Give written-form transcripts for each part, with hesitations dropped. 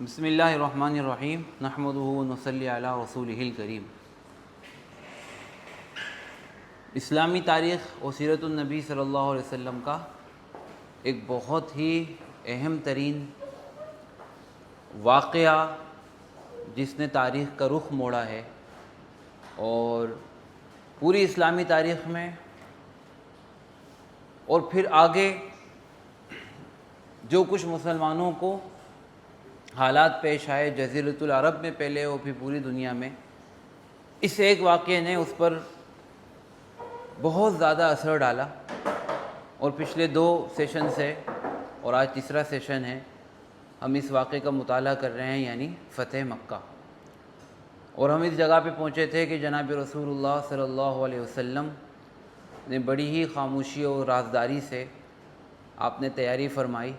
بسم اللہ الرحمن الرحیم نحمدہ ونصلی علی رسولہ الکریم۔ اسلامی تاریخ اور سیرت النبی صلی اللہ علیہ وسلم کا ایک بہت ہی اہم ترین واقعہ جس نے تاریخ کا رخ موڑا ہے، اور پوری اسلامی تاریخ میں اور پھر آگے جو کچھ مسلمانوں کو حالات پیش آئے جزیرۃ العرب میں پہلے اور پھر پوری دنیا میں، اس ایک واقعے نے اس پر بہت زیادہ اثر ڈالا۔ اور پچھلے 2 سیشن سے اور آج تیسرا سیشن ہے، ہم اس واقعے کا مطالعہ کر رہے ہیں، یعنی فتح مکہ۔ اور ہم اس جگہ پہ پہنچے تھے کہ جناب رسول اللہ صلی اللہ علیہ وسلم نے بڑی ہی خاموشی اور رازداری سے آپ نے تیاری فرمائی،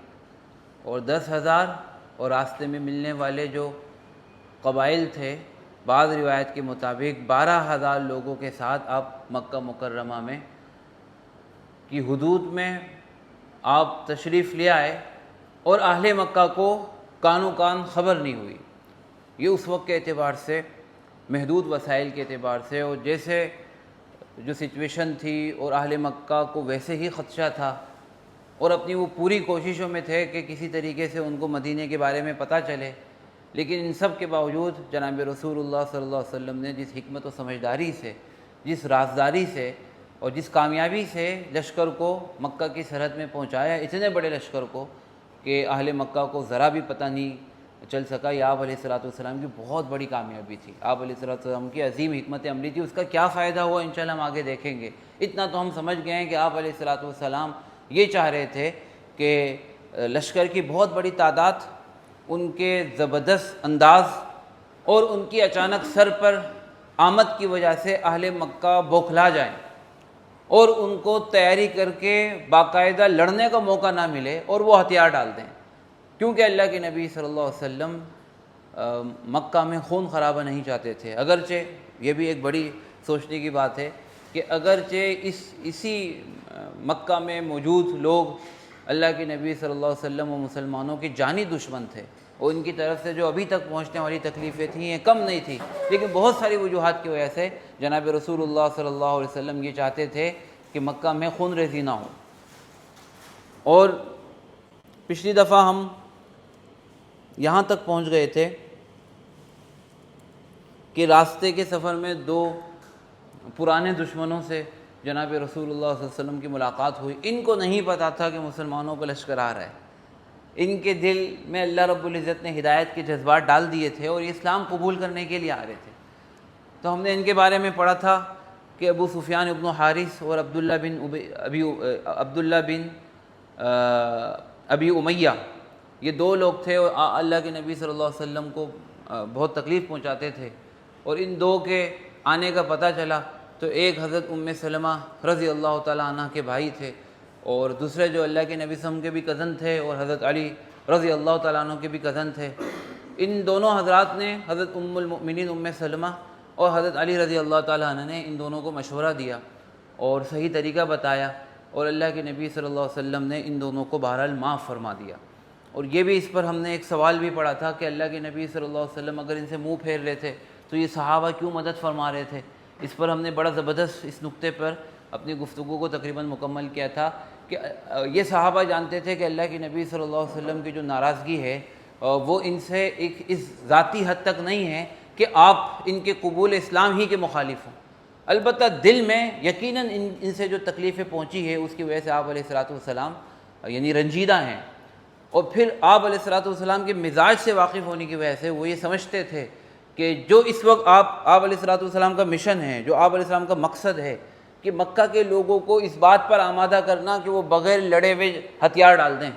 اور 10,000 اور راستے میں ملنے والے جو قبائل تھے، بعض روایت کے مطابق 12,000 لوگوں کے ساتھ آپ مکہ مکرمہ میں کی حدود میں آپ تشریف لے آئے، اور اہل مکہ کو کانو کان خبر نہیں ہوئی۔ یہ اس وقت کے اعتبار سے، محدود وسائل کے اعتبار سے، اور جیسے جو سچویشن تھی اور اہل مکہ کو ویسے ہی خدشہ تھا، اور اپنی وہ پوری کوششوں میں تھے کہ کسی طریقے سے ان کو مدینے کے بارے میں پتہ چلے، لیکن ان سب کے باوجود جناب رسول اللہ صلی اللہ علیہ وسلم نے جس حکمت و سمجھداری سے، جس رازداری سے اور جس کامیابی سے لشکر کو مکہ کی سرحد میں پہنچایا، اتنے بڑے لشکر کو کہ اہل مکہ کو ذرا بھی پتہ نہیں چل سکا، یہ آپ علیہ السلام کی بہت بڑی کامیابی تھی، آپ علیہ السلام کی عظیم حکمت عملی تھی۔ اس کا کیا فائدہ ہوا انشاءاللہ ہم آگے دیکھیں گے۔ اتنا تو ہم سمجھ گئے ہیں کہ آپ علیہ السلام یہ چاہ رہے تھے کہ لشکر کی بہت بڑی تعداد، ان کے زبردست انداز اور ان کی اچانک سر پر آمد کی وجہ سے اہل مکہ بوکھلا جائیں، اور ان کو تیاری کر کے باقاعدہ لڑنے کا موقع نہ ملے اور وہ ہتھیار ڈال دیں، کیونکہ اللہ کے نبی صلی اللہ علیہ وسلم مکہ میں خون خرابہ نہیں چاہتے تھے۔ اگرچہ یہ بھی ایک بڑی سوچنے کی بات ہے کہ اگرچہ اسی مکہ میں موجود لوگ اللہ کے نبی صلی اللہ علیہ وسلم و مسلمانوں کے جانی دشمن تھے، اور ان کی طرف سے جو ابھی تک پہنچنے والی تکلیفیں تھیں یہ کم نہیں تھی، لیکن بہت ساری وجوہات کی وجہ سے جناب رسول اللہ صلی اللہ علیہ وسلم یہ چاہتے تھے کہ مکہ میں خون ریزی نہ ہو۔ اور پچھلی دفعہ ہم یہاں تک پہنچ گئے تھے کہ راستے کے سفر میں 2 پرانے دشمنوں سے جناب رسول اللہ صلی اللہ علیہ وسلم کی ملاقات ہوئی۔ ان کو نہیں پتا تھا کہ مسلمانوں کو لشکر آ رہا ہے، ان کے دل میں اللہ رب العزت نے ہدایت کے جذبات ڈال دیے تھے، اور یہ اسلام قبول کرنے کے لیے آ رہے تھے۔ تو ہم نے ان کے بارے میں پڑھا تھا کہ ابو سفیان ابن حارث اور عبداللہ بن ابی امیہ، یہ 2 لوگ تھے، اور اللہ کے نبی صلی اللہ علیہ وسلم کو بہت تکلیف پہنچاتے تھے، اور ان 2 کے آنے کا پتہ چلا تو ایک حضرت سلمہ رضی اللہ تعالیٰ عنہ کے بھائی تھے، اور دوسرے جو اللہ کے نبی صلی اللہ علیہ وسلم کے بھی کزن تھے، اور حضرت علی رضی اللہ تعالیٰ عنہ کے بھی کزن تھے۔ ان دونوں حضرات نے، حضرت المؤمنین سلمہ اور حضرت علی رضی اللہ تعالیٰ عنہ نے ان دونوں کو مشورہ دیا اور صحیح طریقہ بتایا، اور اللہ کے نبی صلی اللہ علیہ وسلم نے ان دونوں کو بہرحال معاف فرما دیا۔ اور یہ بھی اس پر ہم نے ایک سوال بھی پڑھا تھا کہ اللہ کے نبی صلی اللہ علیہ وسلم اگر ان سے منہ پھیر رہے تھے تو یہ صحابہ کیوں مدد فرما رہے تھے؟ اس پر ہم نے بڑا زبردست اس نقطے پر اپنی گفتگو کو تقریباً مکمل کیا تھا کہ یہ صحابہ جانتے تھے کہ اللہ کے نبی صلی اللہ علیہ وسلم کی جو ناراضگی ہے وہ ان سے ایک اس ذاتی حد تک نہیں ہے کہ آپ ان کے قبول اسلام ہی کے مخالف ہوں، البتہ دل میں یقیناً ان سے جو تکلیفیں پہنچی ہے اس کی وجہ سے آپ علیہ السلام یعنی رنجیدہ ہیں، اور پھر آپ علیہ السلام کے مزاج سے واقف ہونے کی وجہ سے وہ یہ سمجھتے تھے کہ جو اس وقت آپ علیہ السلام کا مشن ہے، جو آپ علیہ السلام کا مقصد ہے کہ مکہ کے لوگوں کو اس بات پر آمادہ کرنا کہ وہ بغیر لڑے ہوئے ہتھیار ڈال دیں،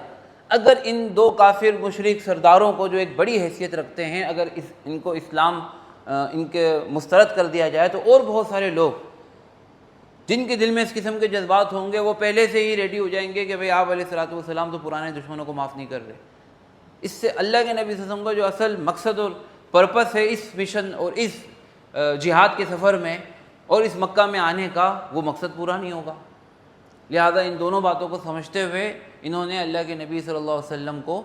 اگر ان 2 کافر مشرک سرداروں کو جو ایک بڑی حیثیت رکھتے ہیں، اگر ان کو اسلام ان کے مسترد کر دیا جائے تو اور بہت سارے لوگ جن کے دل میں اس قسم کے جذبات ہوں گے وہ پہلے سے ہی ریڈی ہو جائیں گے کہ بھئی آپ علیہ السلام تو پرانے دشمنوں کو معاف نہیں کر رہے۔ اس سے اللہ کے نبی صلی اللہ علیہ وسلم کا جو اصل مقصد اور پرپس ہے اس مشن اور اس جہاد کے سفر میں اور اس مکہ میں آنے کا، وہ مقصد پورا نہیں ہوگا۔ لہذا ان دونوں باتوں کو سمجھتے ہوئے انہوں نے اللہ کے نبی صلی اللہ علیہ وسلم کو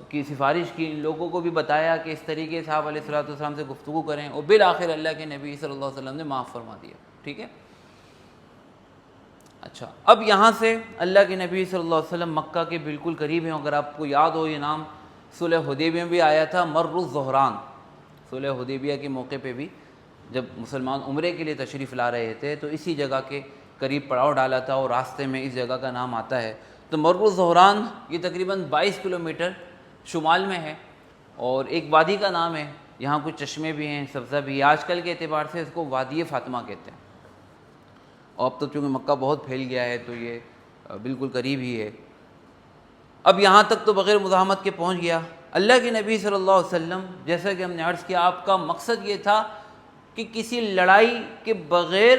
کی سفارش کی، ان لوگوں کو بھی بتایا کہ اس طریقے سے آپ علیہ الصلوۃ والسلام سے گفتگو کریں، اور بالآخر اللہ کے نبی صلی اللہ علیہ وسلم نے معاف فرما دیا. ٹھیک ہے. اچھا، اب یہاں سے اللہ کے نبی صلی اللہ علیہ وسلم مکہ کے بالکل قریب ہیں. اگر آپ کو یاد ہو، یہ نام صلح حدیبیہ میں بھی آیا تھا، مر الظہران. صلح حدیبیہ کے موقع پہ بھی جب مسلمان عمرے کے لیے تشریف لا رہے تھے تو اسی جگہ کے قریب پڑاؤ ڈالا تھا، اور راستے میں اس جگہ کا نام آتا ہے. تو مر الظہران یہ تقریباً 22 کلومیٹر شمال میں ہے، اور ایک وادی کا نام ہے. یہاں کچھ چشمے بھی ہیں، سبزہ بھی ہے. آج کل کے اعتبار سے اس کو وادی فاطمہ کہتے ہیں، اور اب تو چونکہ مکہ بہت پھیل گیا ہے تو یہ بالکل قریب ہی ہے. اب یہاں تک تو بغیر مزاحمت کے پہنچ گیا. اللہ کے نبی صلی اللہ علیہ وسلم، جیسا کہ ہم نے عرض کیا، آپ کا مقصد یہ تھا کہ کسی لڑائی کے بغیر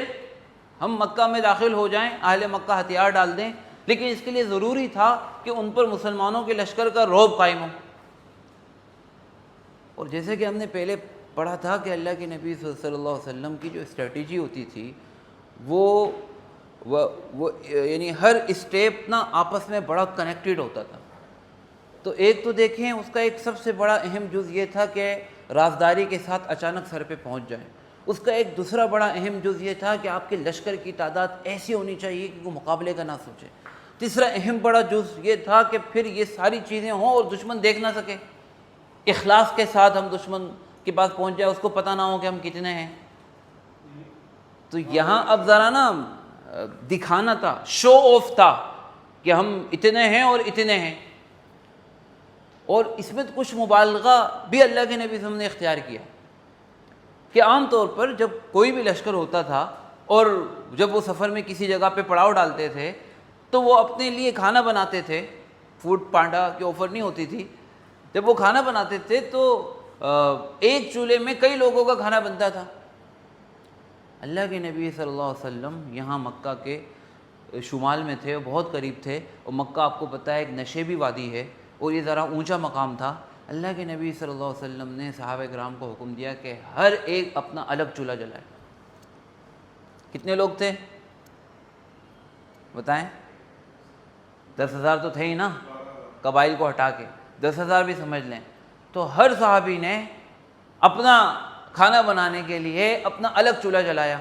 ہم مکہ میں داخل ہو جائیں، اہل مکہ ہتھیار ڈال دیں، لیکن اس کے لیے ضروری تھا کہ ان پر مسلمانوں کے لشکر کا رعب قائم ہو. اور جیسے کہ ہم نے پہلے پڑھا تھا کہ اللہ کے نبی صلی اللہ علیہ وسلم کی جو اسٹریٹجی ہوتی تھی وہ یعنی ہر اسٹیپ نا آپس میں بڑا کنیکٹڈ ہوتا تھا. تو ایک تو دیکھیں اس کا ایک سب سے بڑا اہم جز یہ تھا کہ رازداری کے ساتھ اچانک سر پہ پہنچ جائیں. اس کا ایک دوسرا بڑا اہم جز یہ تھا کہ آپ کے لشکر کی تعداد ایسی ہونی چاہیے کہ وہ مقابلے کا نہ سوچے. تیسرا اہم بڑا جز یہ تھا کہ پھر یہ ساری چیزیں ہوں اور دشمن دیکھ نہ سکے. اخلاص کے ساتھ ہم دشمن کے پاس پہنچ جائے، اس کو پتہ نہ ہو کہ ہم کتنے ہیں. تو یہاں اب ذرا نا دکھانا تھا، شو آف تھا کہ ہم اتنے ہیں اور اتنے ہیں. اور اس میں کچھ مبالغہ بھی اللہ کے نبی صلی اللہ علیہ وسلم نے اختیار کیا کہ عام طور پر جب کوئی بھی لشکر ہوتا تھا اور جب وہ سفر میں کسی جگہ پہ پڑاؤ ڈالتے تھے تو وہ اپنے لیے کھانا بناتے تھے. فوڈ پانڈا کی آفر نہیں ہوتی تھی. جب وہ کھانا بناتے تھے تو ایک چولہے میں کئی لوگوں کا کھانا بنتا تھا. اللہ کے نبی صلی اللہ علیہ وسلم یہاں مکہ کے شمال میں تھے، بہت قریب تھے، اور مکہ آپ کو پتہ ہے ایک نشیبی وادی ہے اور یہ ذرا اونچا مقام تھا. اللہ کے نبی صلی اللہ علیہ وسلم نے صحابہ کرام کو حکم دیا کہ ہر ایک اپنا الگ چولہا جلائے. کتنے لوگ تھے بتائیں؟ 10,000 تو تھے ہی نا، قبائل کو ہٹا کے 10,000 بھی سمجھ لیں. تو ہر صحابی نے اپنا کھانا بنانے کے لیے اپنا الگ چولہا جلایا.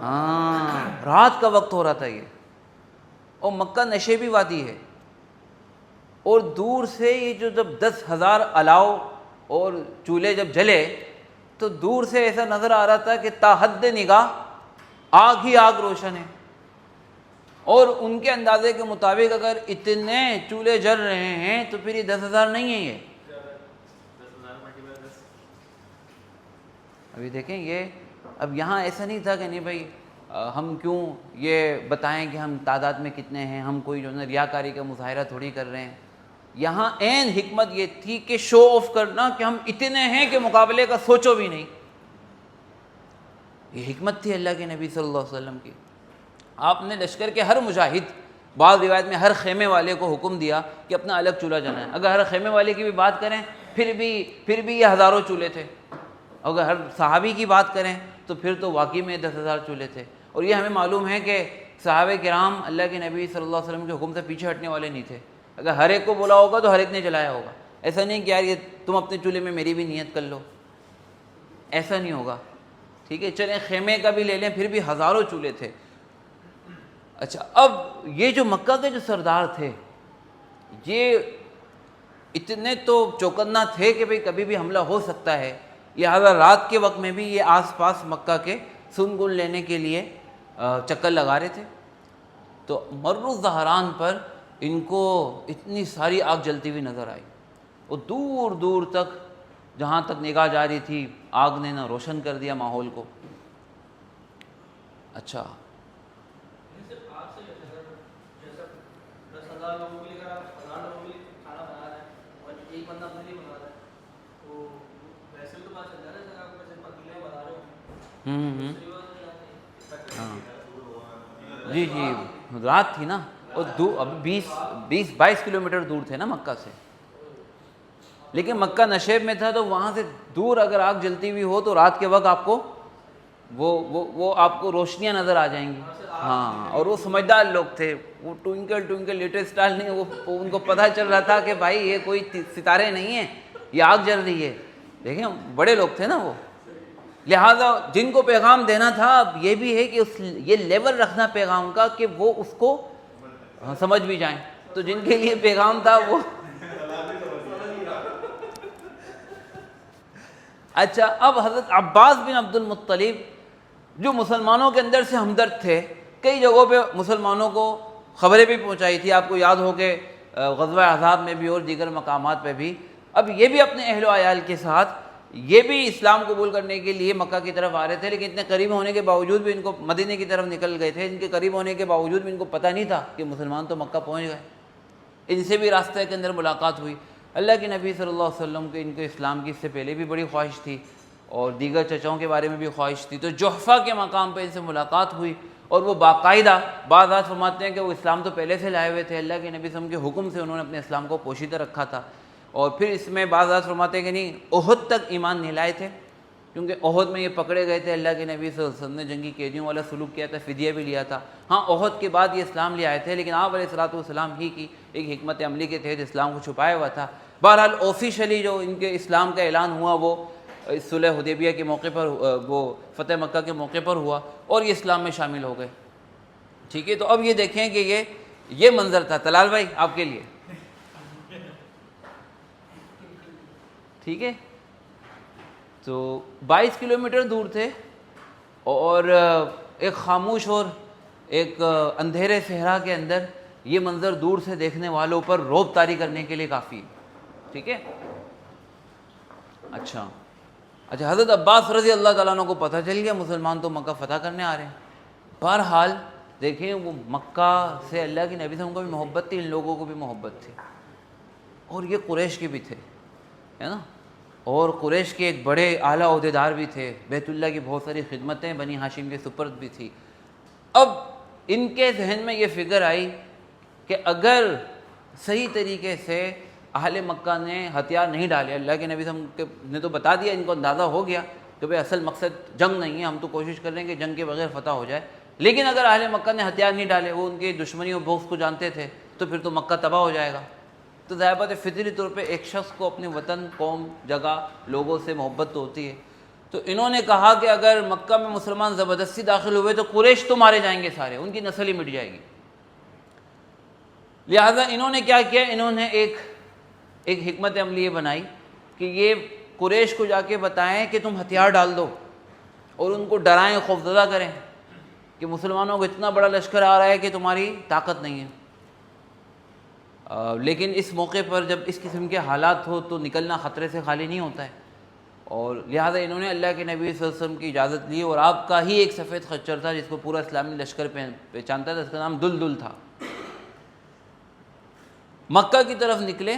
ہاں، رات کا وقت ہو رہا تھا یہ، اور مکہ نشیبی وادی ہے، اور دور سے یہ جو جب 10,000 الاؤ اور چولہے جب جلے تو دور سے ایسا نظر آ رہا تھا کہ تا حد نگاہ آگ ہی آگ روشن ہے. اور ان کے اندازے کے مطابق اگر اتنے چولہے جل رہے ہیں تو پھر یہ 10,000 نہیں ہیں. یہ ابھی دیکھیں، یہ اب یہاں ایسا نہیں تھا کہ نہیں بھائی ہم کیوں یہ بتائیں کہ ہم تعداد میں کتنے ہیں، ہم کوئی جو ہے ریاکاری کا مظاہرہ تھوڑی کر رہے ہیں. یہاں عین حکمت یہ تھی کہ شو آف کرنا کہ ہم اتنے ہیں کہ مقابلے کا سوچو بھی نہیں. یہ حکمت تھی اللہ کے نبی صلی اللہ علیہ وسلم کی. آپ نے لشکر کے ہر مجاہد، بعض روایت میں ہر خیمے والے کو حکم دیا کہ اپنا الگ چولہا جلائیں. اگر ہر خیمے والے کی بھی بات کریں پھر بھی یہ ہزاروں چولہے تھے. اگر ہر صحابی کی بات کریں تو پھر تو واقعی میں 10,000 چولہے تھے. اور یہ ہمیں معلوم ہے کہ صحابہ کرام اللہ کے نبی صلی اللہ علیہ وسلم کے حکم سے پیچھے ہٹنے والے نہیں تھے. اگر ہر ایک کو بولا ہوگا تو ہر ایک نے جلایا ہوگا. ایسا نہیں کہ یار یہ تم اپنے چولہے میں میری بھی نیت کر لو، ایسا نہیں ہوگا. ٹھیک ہے، چلیں خیمے کا بھی لے لیں پھر بھی ہزاروں چولہے تھے. اچھا، اب یہ جو مکہ کے جو سردار تھے یہ اتنے تو چوکنا تھے کہ بھئی کبھی بھی حملہ ہو سکتا ہے. لہٰذا رات کے وقت میں بھی یہ آس پاس مکہ کے سن گن لینے کے لیے چکر لگا رہے تھے. تو مر الظہران پر ان کو اتنی ساری آگ جلتی ہوئی نظر آئی، اور دور دور تک جہاں تک نگاہ جا رہی تھی آگ نے نہ روشن کر دیا ماحول کو. اچھا، ہاں جی جی، رات تھی نا، اور اب 20-22 کلومیٹر دور تھے نا مکہ سے. لیکن مکہ نشیب میں تھا تو وہاں سے دور اگر آگ جلتی ہوئی ہو تو رات کے وقت آپ کو وہ آپ کو روشنیاں نظر آ جائیں گی. ہاں, اور وہ سمجھدار لوگ تھے, وہ ٹوئنکل ٹوئنکل لٹل اسٹار نہیں, وہ ان کو پتہ چل رہا تھا کہ بھائی یہ کوئی ستارے نہیں ہیں, یہ آگ جل رہی ہے. دیکھیں بڑے لوگ تھے نا وہ. لہٰذا جن کو پیغام دینا تھا, اب یہ بھی ہے کہ یہ لیول رکھنا پیغام کا کہ وہ اس کو سمجھ بھی جائیں. تو جن کے لیے پیغام تھا وہ اچھا, اب حضرت عباس بن عبد المطلب جو مسلمانوں کے اندر سے ہمدرد تھے, کئی جگہوں پہ مسلمانوں کو خبریں بھی پہنچائی تھی. آپ کو یاد ہو کہ غزوہ احزاب میں بھی اور دیگر مقامات پہ بھی. اب یہ بھی اپنے اہل و عیال کے ساتھ یہ بھی اسلام قبول کرنے کے لیے مکہ کی طرف آ رہے تھے, لیکن اتنے قریب ہونے کے باوجود بھی ان کو مدینے کی طرف نکل گئے تھے. ان کے قریب ہونے کے باوجود بھی ان کو پتہ نہیں تھا کہ مسلمان تو مکہ پہنچ گئے. ان سے بھی راستے کے اندر ملاقات ہوئی. اللہ کے نبی صلی اللہ علیہ وسلم کے ان کو اسلام کی اس سے پہلے بھی بڑی خواہش تھی, اور دیگر چچاؤں کے بارے میں بھی خواہش تھی. تو جحفہ کے مقام پہ ان سے ملاقات ہوئی, اور وہ باقاعدہ بعض بات فرماتے ہیں کہ وہ اسلام تو پہلے سے لائے ہوئے تھے, اللہ کے نبی صلی اللہ علیہ وسلم کے حکم سے انہوں نے اپنے اسلام کو پوشیدہ رکھا تھا. اور پھر اس میں بعض بات فرماتے ہیں کہ نہیں, احد تک ایمان نہیں لائے تھے, کیونکہ احد میں یہ پکڑے گئے تھے. اللہ کے نبی صلی اللہ علیہ وسلم نے جنگی قیدیوں والا سلوک کیا تھا, فدیہ بھی لیا تھا. ہاں, احد کے بعد یہ اسلام لے آئے تھے, لیکن آپ علیہ الصلوۃ والسلام ہی کی ایک حکمت عملی کے تحت اسلام کو چھپایا ہوا تھا. بہرحال آفیشلی جو ان کے اسلام کا اعلان ہوا وہ صلح حدیبیہ کے موقع پر, وہ فتح مکہ کے موقع پر ہوا, اور یہ اسلام میں شامل ہو گئے. ٹھیک ہے, تو اب یہ دیکھیں کہ یہ منظر تھا. طلال بھائی آپ کے لیے ٹھیک ہے. تو 22 کلومیٹر دور تھے, اور ایک خاموش اور ایک اندھیرے صحرا کے اندر یہ منظر دور سے دیکھنے والوں پر رعب طاری کرنے کے لیے کافی. ٹھیک ہے. اچھا, حضرت عباس رضی اللہ تعالیٰ عنہ کو پتہ چل گیا مسلمان تو مکہ فتح کرنے آ رہے ہیں. بہرحال دیکھیں, وہ مکہ سے اللہ کی نبی سے ان کو بھی محبت تھی, ان لوگوں کو بھی محبت تھی, اور یہ قریش کے بھی تھے, ہے نا. اور قریش کے ایک بڑے اعلیٰ عہدیدار بھی تھے, بیت اللہ کی بہت ساری خدمتیں بنی ہاشم کے سپرد بھی تھی. اب ان کے ذہن میں یہ فکر آئی کہ اگر صحیح طریقے سے اہل مکہ نے ہتھیار نہیں ڈالے, اللہ کے نبی صلی اللہ علیہ وسلم نے تو بتا دیا, ان کو اندازہ ہو گیا کہ بھئی اصل مقصد جنگ نہیں ہے, ہم تو کوشش کر رہے ہیں کہ جنگ کے بغیر فتح ہو جائے, لیکن اگر اہل مکہ نے ہتھیار نہیں ڈالے, وہ ان کی دشمنی و بغض کو جانتے تھے, تو پھر تو مکہ تباہ ہو جائے گا. تو ظاہر بات ہے فطری طور پہ ایک شخص کو اپنے وطن, قوم, جگہ, لوگوں سے محبت تو ہوتی ہے. تو انہوں نے کہا کہ اگر مکہ میں مسلمان زبردستی داخل ہوئے تو قریش تو مارے جائیں گے سارے, ان کی نسل ہی مٹ جائے گی. لہٰذا انہوں نے کیا کیا, انہوں نے ایک حکمت عملی یہ بنائی کہ یہ قریش کو جا کے بتائیں کہ تم ہتھیار ڈال دو, اور ان کو ڈرائیں, خوفزدہ کریں کہ مسلمانوں کو اتنا بڑا لشکر آ رہا ہے کہ تمہاری طاقت نہیں ہے. لیکن اس موقع پر جب اس قسم کے حالات ہو تو نکلنا خطرے سے خالی نہیں ہوتا ہے, اور لہٰذا انہوں نے اللہ کے نبی صلی اللہ علیہ وسلم کی اجازت لی. اور آپ کا ہی ایک سفید خچر تھا جس کو پورا اسلامی لشکر پہچانتا تھا, اس کا نام دلدل تھا. مکہ کی طرف نکلے,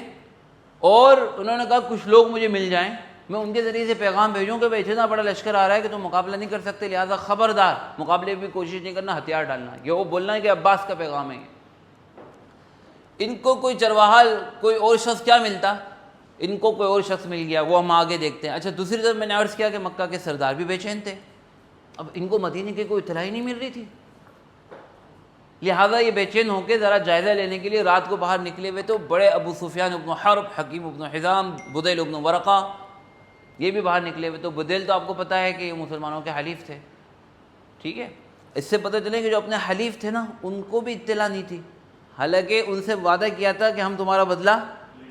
اور انہوں نے کہا کچھ لوگ مجھے مل جائیں, میں ان کے ذریعے سے پیغام بھیجوں کہ بھائی اتنا بڑا لشکر آ رہا ہے کہ تم مقابلہ نہیں کر سکتے, لہٰذا خبردار مقابلے کی کوشش نہیں کرنا, ہتھیار ڈالنا. یہ وہ بولنا ہے کہ عباس کا پیغام ہے. ان کو کوئی چرواہا, کوئی اور شخص کیا ملتا, ان کو کوئی اور شخص مل گیا, وہ ہم آگے دیکھتے ہیں. اچھا, دوسری طرف میں نے عرض کیا کہ مکہ کے سردار بھی بے چین تھے, اب ان کو مدینے کی کوئی اطلاع ہی نہیں مل رہی تھی, لہٰذا یہ بے چین ہو کے ذرا جائزہ لینے کے لیے رات کو باہر نکلے ہوئے. تو بڑے ابو سفیان ابن حرب, حکیم ابن حزام, بدیل ابن ورقہ, یہ بھی باہر نکلے ہوئے. تو بدیل تو آپ کو پتہ ہے کہ یہ مسلمانوں کے حلیف تھے. ٹھیک ہے, اس سے پتہ چلے کہ جو اپنے حلیف تھے نا, ان کو بھی اطلاع نہیں تھی, حالانکہ ان سے وعدہ کیا تھا کہ ہم تمہارا بدلہ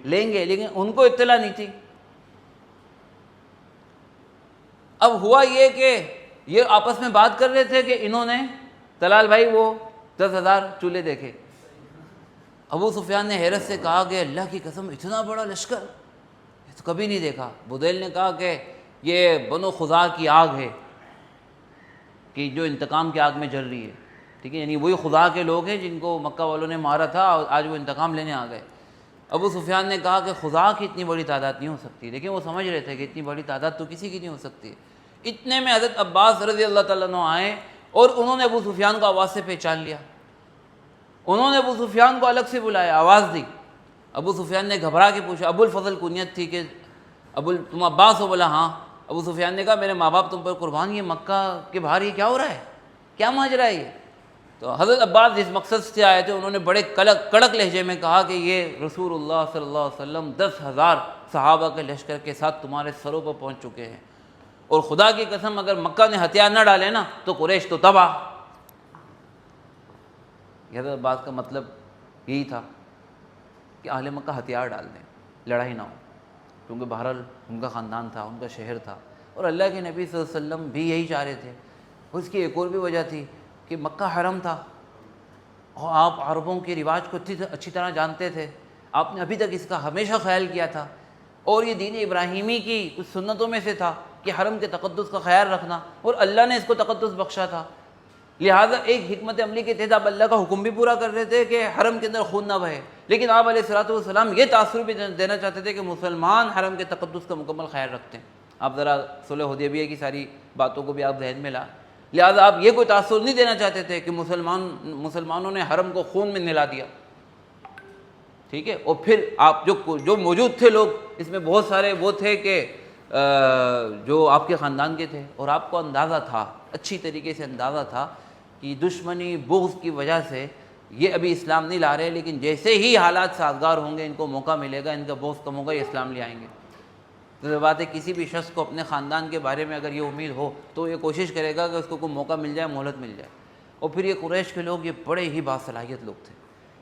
لیں گے, لیکن ان کو اطلاع نہیں تھی. اب ہوا یہ کہ یہ آپس میں بات کر رہے تھے کہ انہوں نے, طلال بھائی, وہ 10,000 چولہے دیکھے. ابو سفیان نے حیرت سے کہا کہ اللہ کی قسم اتنا بڑا لشکر تو کبھی نہیں دیکھا. بدیل نے کہا کہ یہ بنو خزاع کی آگ ہے, کہ جو انتقام کی آگ میں جل رہی ہے. ٹھیک ہے, یعنی وہی خزاع کے لوگ ہیں جن کو مکہ والوں نے مارا تھا, اور آج وہ انتقام لینے آ گئے. ابو سفیان نے کہا کہ خزاع کی اتنی بڑی تعداد نہیں ہو سکتی, لیکن وہ سمجھ رہے تھے کہ اتنی بڑی تعداد تو کسی کی نہیں ہو سکتی. اتنے میں حضرت عباس رضی اللہ تعالیٰ عنہ آئے, اور انہوں نے ابو سفیان کو آواز سے پہچان لیا. انہوں نے ابو سفیان کو الگ سے بلایا, آواز دی. ابو سفیان نے گھبرا کے پوچھا, ابو الفضل کنیت تھی کہ تم عباس ہو؟ بولا ہاں. ابو سفیان نے کہا میرے ماں باپ تم پر قربان، یہ مکہ کے باہر یہ کیا ہو رہا ہے، کیا ماجرا ہے یہ؟ تو حضرت عباس جس مقصد سے آئے تھے انہوں نے بڑے کڑک لہجے میں کہا کہ یہ رسول اللہ صلی اللہ علیہ وسلم 10,000 صحابہ کے لشکر کے ساتھ تمہارے سروں پر پہنچ چکے ہیں، اور خدا کی قسم اگر مکہ نے ہتھیار نہ ڈالے نا تو قریش تو تباہ۔ حضرت عباس کا مطلب یہی تھا کہ اہل مکہ ہتھیار ڈال دیں، لڑائی نہ ہو، کیونکہ بہرحال ان کا خاندان تھا، ان کا شہر تھا، اور اللہ کے نبی صلی اللہ علیہ وسلم بھی یہی چاہ رہے تھے۔ اور اس کی ایک اور بھی وجہ تھی کہ مکہ حرم تھا، اور آپ عربوں کے رواج کو اچھی طرح جانتے تھے، آپ نے ابھی تک اس کا ہمیشہ خیال کیا تھا، اور یہ دین ابراہیمی کی کچھ سنتوں میں سے تھا کہ حرم کے تقدس کا خیال رکھنا، اور اللہ نے اس کو تقدس بخشا تھا، لہٰذا ایک حکمت عملی کے تحت آپ اللہ کا حکم بھی پورا کر رہے تھے کہ حرم کے اندر خون نہ بہے، لیکن آپ علیہ الصلوۃ والسلام یہ تاثر بھی دینا چاہتے تھے کہ مسلمان حرم کے تقدس کا مکمل خیال رکھتے ہیں۔ آپ ذرا صلح حدیبیہ کی ساری باتوں کو بھی آپ ذہن میں لا، لہٰذا آپ یہ کوئی تاثر نہیں دینا چاہتے تھے کہ مسلمانوں نے حرم کو خون میں نلا دیا، ٹھیک ہے۔ اور پھر آپ جو موجود تھے لوگ، اس میں بہت سارے وہ تھے کہ جو آپ کے خاندان کے تھے، اور آپ کو اندازہ تھا، اچھی طریقے سے اندازہ تھا کہ دشمنی بغض کی وجہ سے یہ ابھی اسلام نہیں لا رہے، لیکن جیسے ہی حالات سازگار ہوں گے، ان کو موقع ملے گا، ان کا بغض کم ہوگا، یہ اسلام لے آئیں گے۔ تو بات ہے کسی بھی شخص کو اپنے خاندان کے بارے میں اگر یہ امید ہو تو یہ کوشش کرے گا کہ اس کو کوئی موقع مل جائے، مہلت مل جائے۔ اور پھر یہ قریش کے لوگ یہ بڑے ہی باصلاحیت لوگ تھے،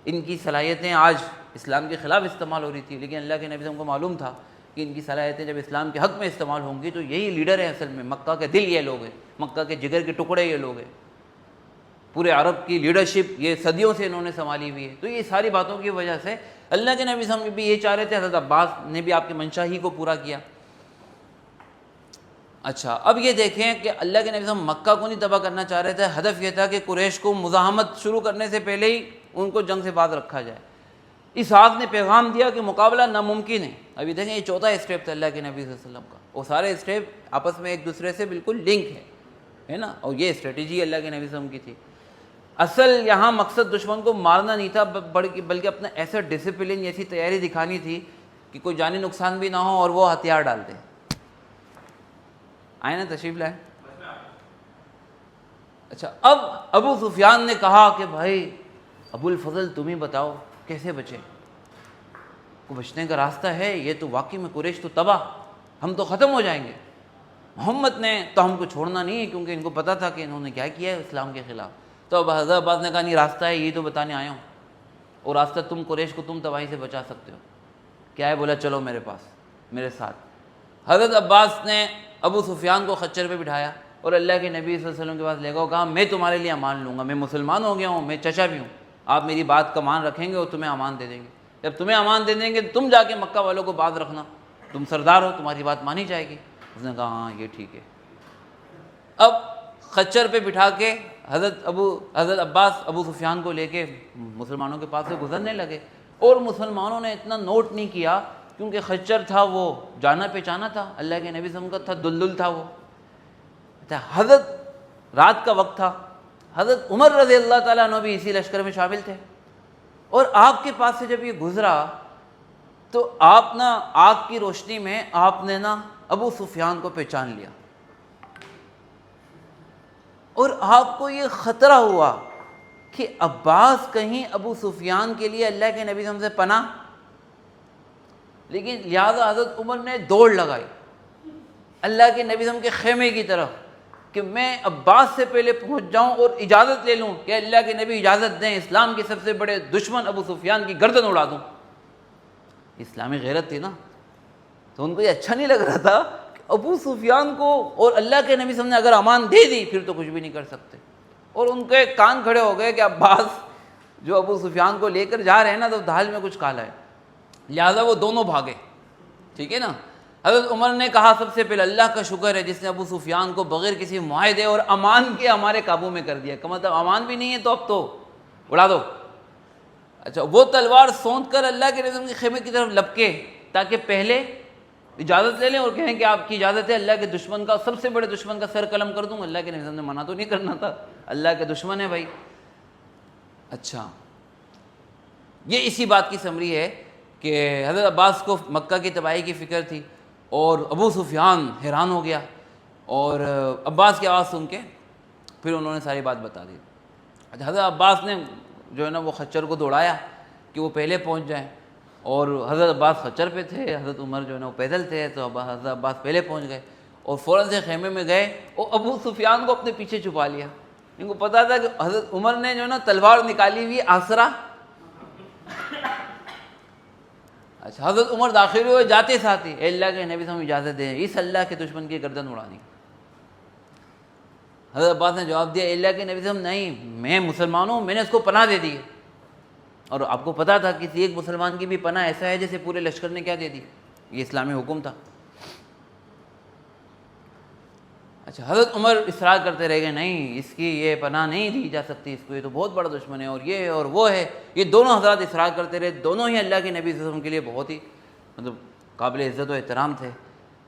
ان کی صلاحیتیں آج اسلام کے خلاف استعمال ہو رہی تھی، لیکن اللہ کے نبی کو معلوم تھا کہ ان کی صلاحیتیں جب اسلام کے حق میں استعمال ہوں گی تو یہی لیڈر ہیں، اصل میں مکہ کے دل یہ لوگ ہیں، مکہ کے جگر کے ٹکڑے یہ لوگ ہیں، پورے عرب کی لیڈرشپ یہ صدیوں سے انہوں نے سنبھالی ہوئی ہے۔ تو یہ ساری باتوں کی وجہ سے اللہ کے نبی صلی اللہ علیہ وسلم بھی یہ چاہ رہے تھے، حضرت عباس نے بھی آپ کی منشا ہی کو پورا کیا۔ اچھا، اب یہ دیکھیں کہ اللہ کے نبی صلی اللہ علیہ وسلم مکہ کو نہیں تباہ کرنا چاہ رہے تھے، ہدف یہ تھا کہ قریش کو مزاحمت شروع کرنے سے پہلے ہی ان کو جنگ سے باز رکھا جائے۔ اسحاق نے پیغام دیا کہ مقابلہ ناممکن ہے۔ ابھی دیکھیں یہ چوتھا اسٹیپ تھا اللہ کے نبی صلی اللہ علیہ وسلم کا، وہ سارے اسٹیپ آپس میں ایک دوسرے سے بالکل لنک ہے نا، اور یہ اسٹریٹجی اللہ کے نبی صلی اللہ علیہ وسلم کی تھی۔ اصل یہاں مقصد دشمن کو مارنا نہیں تھا، بلکہ اپنا ایسا ڈسپلن، ایسی تیاری دکھانی تھی کہ کوئی جانی نقصان بھی نہ ہو اور وہ ہتھیار ڈال دے۔ آئے نا، تشریف لائے۔ اچھا، اب ابو سفیان نے کہا کہ بھائی ابو الفضل تم ہی بتاؤ کیسے بچیں، کو بچنے کا راستہ ہے؟ یہ تو واقعی میں قریش تو تباہ، ہم تو ختم ہو جائیں گے۔ محمد نے تو ہم کو چھوڑنا نہیں ہے، کیونکہ ان کو پتا تھا کہ انہوں نے کیا کیا ہے اسلام کے خلاف۔ تو اب حضرت عباس نے کہا نہیں، راستہ ہے، یہی تو بتانے آیا ہوں، اور راستہ تم قریش کو تم تباہی سے بچا سکتے ہو۔ کیا ہے؟ بولا چلو میرے پاس، میرے ساتھ۔ حضرت عباس نے ابو سفیان کو خچر پہ بٹھایا اور اللہ کے نبی صلی اللہ علیہ وسلم کے پاس لے گا، کہا میں تمہارے لیے امان لوں گا، میں مسلمان ہو گیا ہوں، میں چچا بھی ہوں، آپ میری بات کا امان رکھیں گے اور تمہیں امان دے دیں گے۔ جب تمہیں امان دے دیں گے تم جا کے مکہ والوں کو بات رکھنا، تم سردار ہو، تمہاری بات مانی جائے گی۔ اس نے کہا ہاں یہ ٹھیک ہے۔ اب خچر پہ بٹھا کے حضرت عباس ابو سفیان کو لے کے مسلمانوں کے پاس سے گزرنے لگے، اور مسلمانوں نے اتنا نوٹ نہیں کیا کیونکہ خچر تھا وہ جانا پہچانا تھا، اللہ کے نبی صلی اللہ علیہ وسلم کا تھا، دلدل تھا وہ۔ حضرت رات کا وقت تھا، حضرت عمر رضی اللہ تعالیٰ عنہ بھی اسی لشکر میں شامل تھے، اور آپ کے پاس سے جب یہ گزرا تو آپ نا آگ کی روشنی میں آپ نے نا ابو سفیان کو پہچان لیا، اور آپ کو یہ خطرہ ہوا کہ عباس کہیں ابو سفیان کے لیے اللہ کے نبی صلی اللہ علیہ وسلم سے پناہ، لیکن لہذا حضرت عمر نے دوڑ لگائی اللہ کے نبی صلی اللہ علیہ وسلم کے خیمے کی طرف کہ میں عباس سے پہلے پہنچ جاؤں اور اجازت لے لوں کہ اللہ کے نبی اجازت دیں اسلام کے سب سے بڑے دشمن ابو سفیان کی گردن اڑا دوں۔ اسلامی غیرت تھی نا، تو ان کو یہ اچھا نہیں لگ رہا تھا کہ ابو سفیان کو اور اللہ کے نبی صلی اللہ علیہ وسلم نے اگر امان دے دی پھر تو کچھ بھی نہیں کر سکتے، اور ان کے کان کھڑے ہو گئے کہ عباس جو ابو سفیان کو لے کر جا رہے ہیں نا تو دھال میں کچھ کالا ہے، لہٰذا وہ دونوں بھاگے، ٹھیک ہے نا۔ حضرت عمر نے کہا سب سے پہلے اللہ کا شکر ہے جس نے ابو سفیان کو بغیر کسی معاہدے اور امان کے ہمارے قابو میں کر دیا، کہ مطلب امان بھی نہیں ہے تو اب تو اڑا دو۔ اچھا، وہ تلوار سونت کر اللہ کے رسول کے خیمے کی طرف لپکے تاکہ پہلے اجازت لے لیں اور کہیں کہ آپ کی اجازت ہے، اللہ کے دشمن کا، سب سے بڑے دشمن کا سر قلم کر دوں۔ اللہ کے نبی نے منع تو نہیں کرنا تھا، اللہ کے دشمن ہے بھائی۔ اچھا، یہ اسی بات کی سمری ہے کہ حضرت عباس کو مکہ کی تباہی کی فکر تھی، اور ابو سفیان حیران ہو گیا، اور عباس کی آواز سن کے پھر انہوں نے ساری بات بتا دی۔ حضرت عباس نے جو ہے نا وہ خچر کو دوڑایا کہ وہ پہلے پہنچ جائیں، اور حضرت عباس خچر پہ تھے، حضرت عمر جو ہے نا وہ پیدل تھے، تو حضرت عباس پہلے پہنچ گئے اور فوراً سے خیمے میں گئے اور ابو سفیان کو اپنے پیچھے چھپا لیا۔ ان کو پتا تھا کہ حضرت عمر نے جو ہے نا تلوار نکالی ہوئی آسرا۔ اچھا، حضرت عمر داخل ہوئے، جاتے ساتھ ہی اے اللہ کے نبی صلی اجازت دیں اس اللہ کے دشمن کی گردن اڑانی۔ حضرت عباس نے جواب دیا اے اللہ کے نبی صلی نہیں، میں مسلمان ہوں، میں نے اس کو پناہ دے دی۔ اور آپ کو پتا تھا کسی ایک مسلمان کی بھی پناہ ایسا ہے جیسے پورے لشکر نے کیا دے دی، یہ اسلامی حکم تھا۔ اچھا، حضرت عمر اصرار کرتے رہ گئے نہیں اس کی یہ پناہ نہیں دی جا سکتی، اس کو یہ تو بہت بڑا دشمن ہے اور یہ اور وہ ہے۔ یہ دونوں حضرات اصرار کرتے رہے، دونوں ہی اللہ کے نبی صلی اللہ علیہ وسلم کے لیے بہت ہی مطلب قابل عزت و احترام تھے۔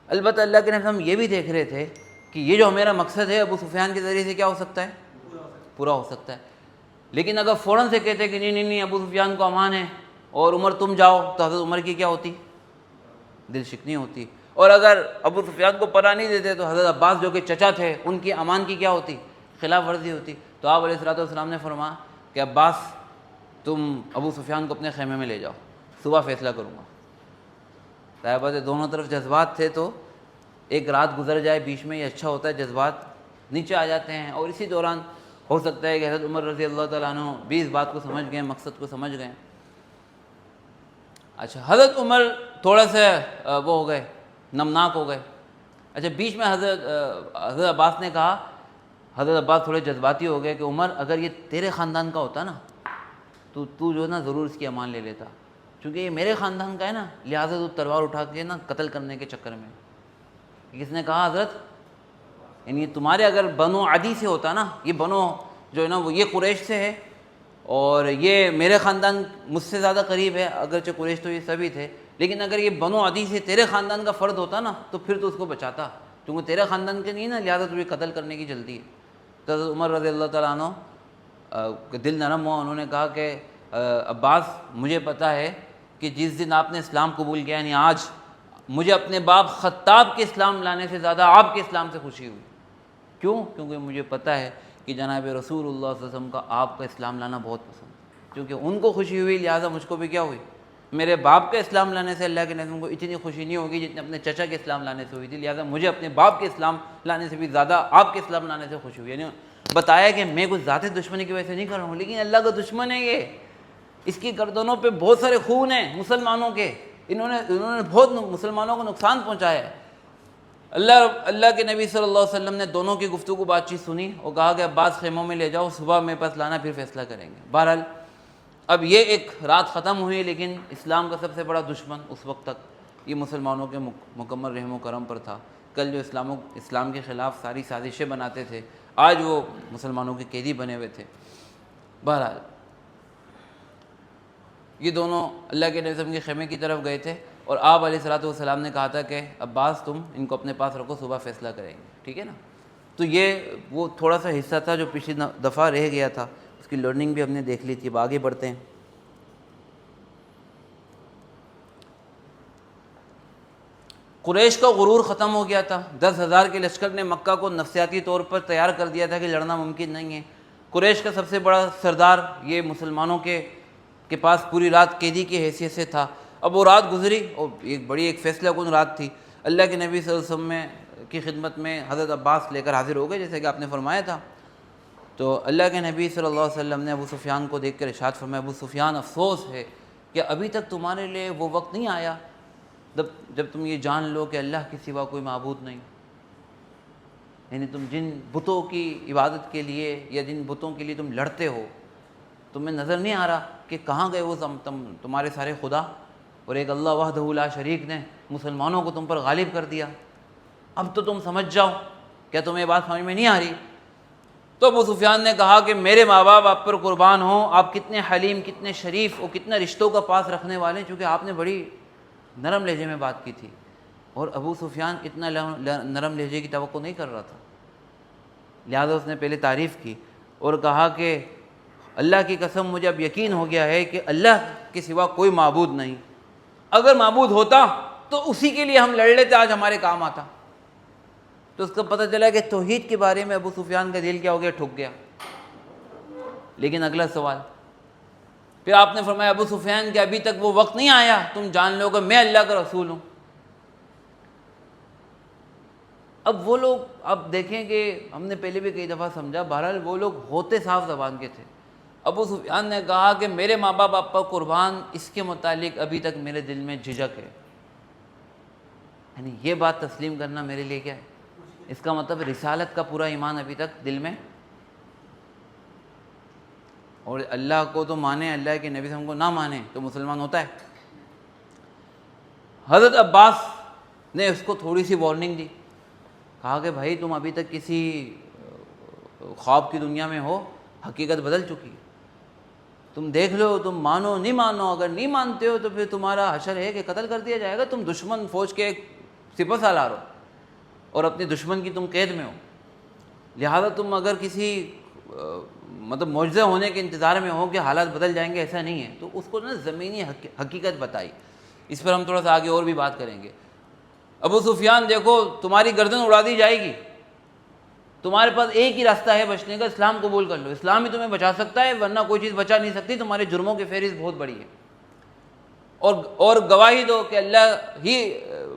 البتہ اللہ کے نبی صلی اللہ علیہ وسلم یہ بھی دیکھ رہے تھے کہ یہ جو میرا مقصد ہے ابو سفیان کے ذریعے سے کیا ہو سکتا ہے، پورا ہو سکتا ہے۔ لیکن اگر فوراً سے کہتے کہ نہیں ابو سفیان کو امان ہے اور عمر تم جاؤ، تو حضرت عمر کی کیا ہوتی، دل شکنی ہوتی۔ اور اگر ابو سفیان کو پناہ نہیں دیتے تو حضرت عباس جو کہ چچا تھے ان کی امان کی کیا ہوتی، خلاف ورزی ہوتی۔ تو آپ علیہ الصلوۃ والسلام نے فرمایا کہ عباس تم ابو سفیان کو اپنے خیمے میں لے جاؤ، صبح فیصلہ کروں گا۔ صاحبہ سے دونوں طرف جذبات تھے، تو ایک رات گزر جائے بیچ میں، یہ اچھا ہوتا ہے، جذبات نیچے آ جاتے ہیں، اور اسی دوران ہو سکتا ہے کہ حضرت عمر رضی اللہ تعالیٰ عنہ بھی اس بات کو سمجھ گئے، مقصد کو سمجھ گئے۔ اچھا، حضرت عمر تھوڑا سا وہ ہو گئے، نمناک ہو گئے۔ اچھا، بیچ میں حضرت عباس نے کہا، حضرت عباس تھوڑے جذباتی ہو گئے کہ عمر اگر یہ تیرے خاندان کا ہوتا نا تو جو ہے نا ضرور اس کی امان لے لیتا، چونکہ یہ میرے خاندان کا ہے نا، لہٰذا تو تلوار اٹھا کے نا قتل کرنے کے چکر میں۔ کس نے کہا؟ حضرت، یعنی تمہارے اگر بنو عدی سے ہوتا نا، یہ بنو جو ہے نا وہ یہ قریش سے ہے اور یہ میرے خاندان مجھ سے زیادہ قریب ہے، اگرچہ قریش تو یہ سبھی تھے، لیکن اگر یہ بنو عدی سے تیرے خاندان کا فرد ہوتا نا تو پھر تو اس کو بچاتا، کیونکہ تیرے خاندان کے نہیں نا، لہٰذا تجھے قتل کرنے کی جلدی ہے۔ تو حضرت عمر رضی اللہ تعالیٰ عنہ دل نرم ہوا، انہوں نے کہا کہ عباس مجھے پتہ ہے کہ جس دن آپ نے اسلام قبول کیا، یعنی آج، مجھے اپنے باپ خطاب کے اسلام لانے سے زیادہ آپ کے اسلام سے خوشی ہوئی۔ کیوں؟ کیونکہ مجھے پتہ ہے کہ جناب رسول اللہ صلی اللہ علیہ وسلم کا آپ کا اسلام لانا بہت پسند ہے، کیونکہ ان کو خوشی ہوئی لہٰذا مجھ کو بھی کیا ہوئی، میرے باپ کے اسلام لانے سے اللہ کے نبی کو اتنی خوشی نہیں ہوگی جتنی اپنے چچا کے اسلام لانے سے ہوئی تھی، لہٰذا مجھے اپنے باپ کے اسلام لانے سے بھی زیادہ آپ کے اسلام لانے سے خوشی ہوئی۔ یعنی بتایا کہ میں کچھ ذاتی دشمنی کی وجہ سے نہیں کر رہا ہوں، لیکن اللہ کا دشمن ہے یہ، اس کی گردنوں پہ بہت سارے خون ہیں مسلمانوں کے، انہوں نے بہت مسلمانوں کو نقصان پہنچایا ہے۔ اللہ کے نبی صلی اللہ علیہ وسلم نے دونوں کی گفتگو بات چیت سنی اور کہا کہ عباس خیموں میں لے جاؤ، صبح میرے پاس لانا، پھر فیصلہ کریں گے۔ بہرحال اب یہ ایک رات ختم ہوئی، لیکن اسلام کا سب سے بڑا دشمن اس وقت تک یہ مسلمانوں کے مکمل رحم و کرم پر تھا۔ کل جو اسلام کے خلاف ساری سازشیں بناتے تھے، آج وہ مسلمانوں کے قیدی بنے ہوئے تھے۔ بہرحال یہ دونوں اللہ کے نبی صلی اللہ علیہ وسلم کے خیمے کی طرف گئے تھے، اور آپ علیہ الصلوۃ والسلام نے کہا تھا کہ عباس تم ان کو اپنے پاس رکھو، صبح فیصلہ کریں گے، ٹھیک ہے نا۔ تو یہ وہ تھوڑا سا حصہ تھا جو پچھلی دفعہ رہ گیا تھا، اس کی لرننگ بھی ہم نے دیکھ لی تھی۔ اب آگے بڑھتے ہیں۔ قریش کا غرور ختم ہو گیا تھا، 10,000 کے لشکر نے مکہ کو نفسیاتی طور پر تیار کر دیا تھا کہ لڑنا ممکن نہیں ہے۔ قریش کا سب سے بڑا سردار یہ مسلمانوں کے پاس پوری رات قیدی کی حیثیت سے تھا۔ اب وہ رات گزری اور ایک فیصلہ کن رات تھی۔ اللہ کے نبی صلی اللہ علیہ وسلم کی خدمت میں حضرت عباس لے کر حاضر ہو گئے، جیسے کہ آپ نے فرمایا تھا۔ تو اللہ کے نبی صلی اللہ علیہ وسلم نے ابو سفیان کو دیکھ کر ارشاد فرمایا، ابو سفیان افسوس ہے کہ ابھی تک تمہارے لیے وہ وقت نہیں آیا جب تم یہ جان لو کہ اللہ کے سوا کوئی معبود نہیں، یعنی تم جن بتوں کی عبادت کے لیے یا جن بتوں کے لیے تم لڑتے ہو، تمہیں نظر نہیں آ رہا کہ کہاں گئے وہ تمہارے سارے خدا، اور ایک اللہ وحدہ لا شریک نے مسلمانوں کو تم پر غالب کر دیا۔ اب تو تم سمجھ جاؤ، کیا تمہیں یہ بات سمجھ میں نہیں آ رہی؟ تو ابو سفیان نے کہا کہ میرے ماں باپ آپ پر قربان ہوں، آپ کتنے حلیم، کتنے شریف اور کتنے رشتوں کا پاس رکھنے والے ہیں، چونکہ آپ نے بڑی نرم لہجے میں بات کی تھی، اور ابو سفیان اتنا نرم لہجے کی توقع نہیں کر رہا تھا، لہذا اس نے پہلے تعریف کی اور کہا کہ اللہ کی قسم مجھے اب یقین ہو گیا ہے کہ اللہ کے سوا کوئی معبود نہیں، اگر معبود ہوتا تو اسی کے لیے ہم لڑ لیتے، آج ہمارے کام آتا۔ تو اس کا پتہ چلا کہ توحید کے بارے میں ابو سفیان کا دل کیا ہو گیا، ٹھک گیا۔ لیکن اگلا سوال پھر آپ نے فرمایا ابو سفیان کہ ابھی تک وہ وقت نہیں آیا تم جان لو کہ میں اللہ کا رسول ہوں۔ اب وہ لوگ، اب دیکھیں کہ ہم نے پہلے بھی کئی دفعہ سمجھا، بہرحال وہ لوگ ہوتے صاف زبان کے تھے۔ ابو سفیان نے کہا کہ میرے ماں باپ آپ پر قربان، اس کے متعلق ابھی تک میرے دل میں جھجک ہے۔ یعنی یہ بات تسلیم کرنا میرے لیے کیا ہے؟ اس کا مطلب رسالت کا پورا ایمان ابھی تک دل میں، اور اللہ کو تو مانے، اللہ کے نبی سے ہم کو نہ مانے تو مسلمان ہوتا ہے؟ حضرت عباس نے اس کو تھوڑی سی وارننگ دی، کہا کہ بھائی تم ابھی تک کسی خواب کی دنیا میں ہو، حقیقت بدل چکی ہے، تم دیکھ لو، تم مانو نہیں مانو، اگر نہیں مانتے ہو تو پھر تمہارا حشر ہے کہ قتل کر دیا جائے گا، تم دشمن فوج کے ایک سپہ سالار ہو اور اپنے دشمن کی تم قید میں ہو، لہذا تم اگر کسی مطلب معجزہ ہونے کے انتظار میں ہو کہ حالات بدل جائیں گے، ایسا نہیں ہے۔ تو اس کو نا زمینی حقیقت بتائی۔ اس پر ہم تھوڑا سا آگے اور بھی بات کریں گے۔ ابو سفیان دیکھو تمہاری گردن اڑا دی جائے گی، تمہارے پاس ایک ہی راستہ ہے بچنے کا، اسلام قبول کر لو، اسلام ہی تمہیں بچا سکتا ہے، ورنہ کوئی چیز بچا نہیں سکتی، تمہارے جرموں کی فہرست بہت بڑی ہے، اور گواہی دو کہ اللہ ہی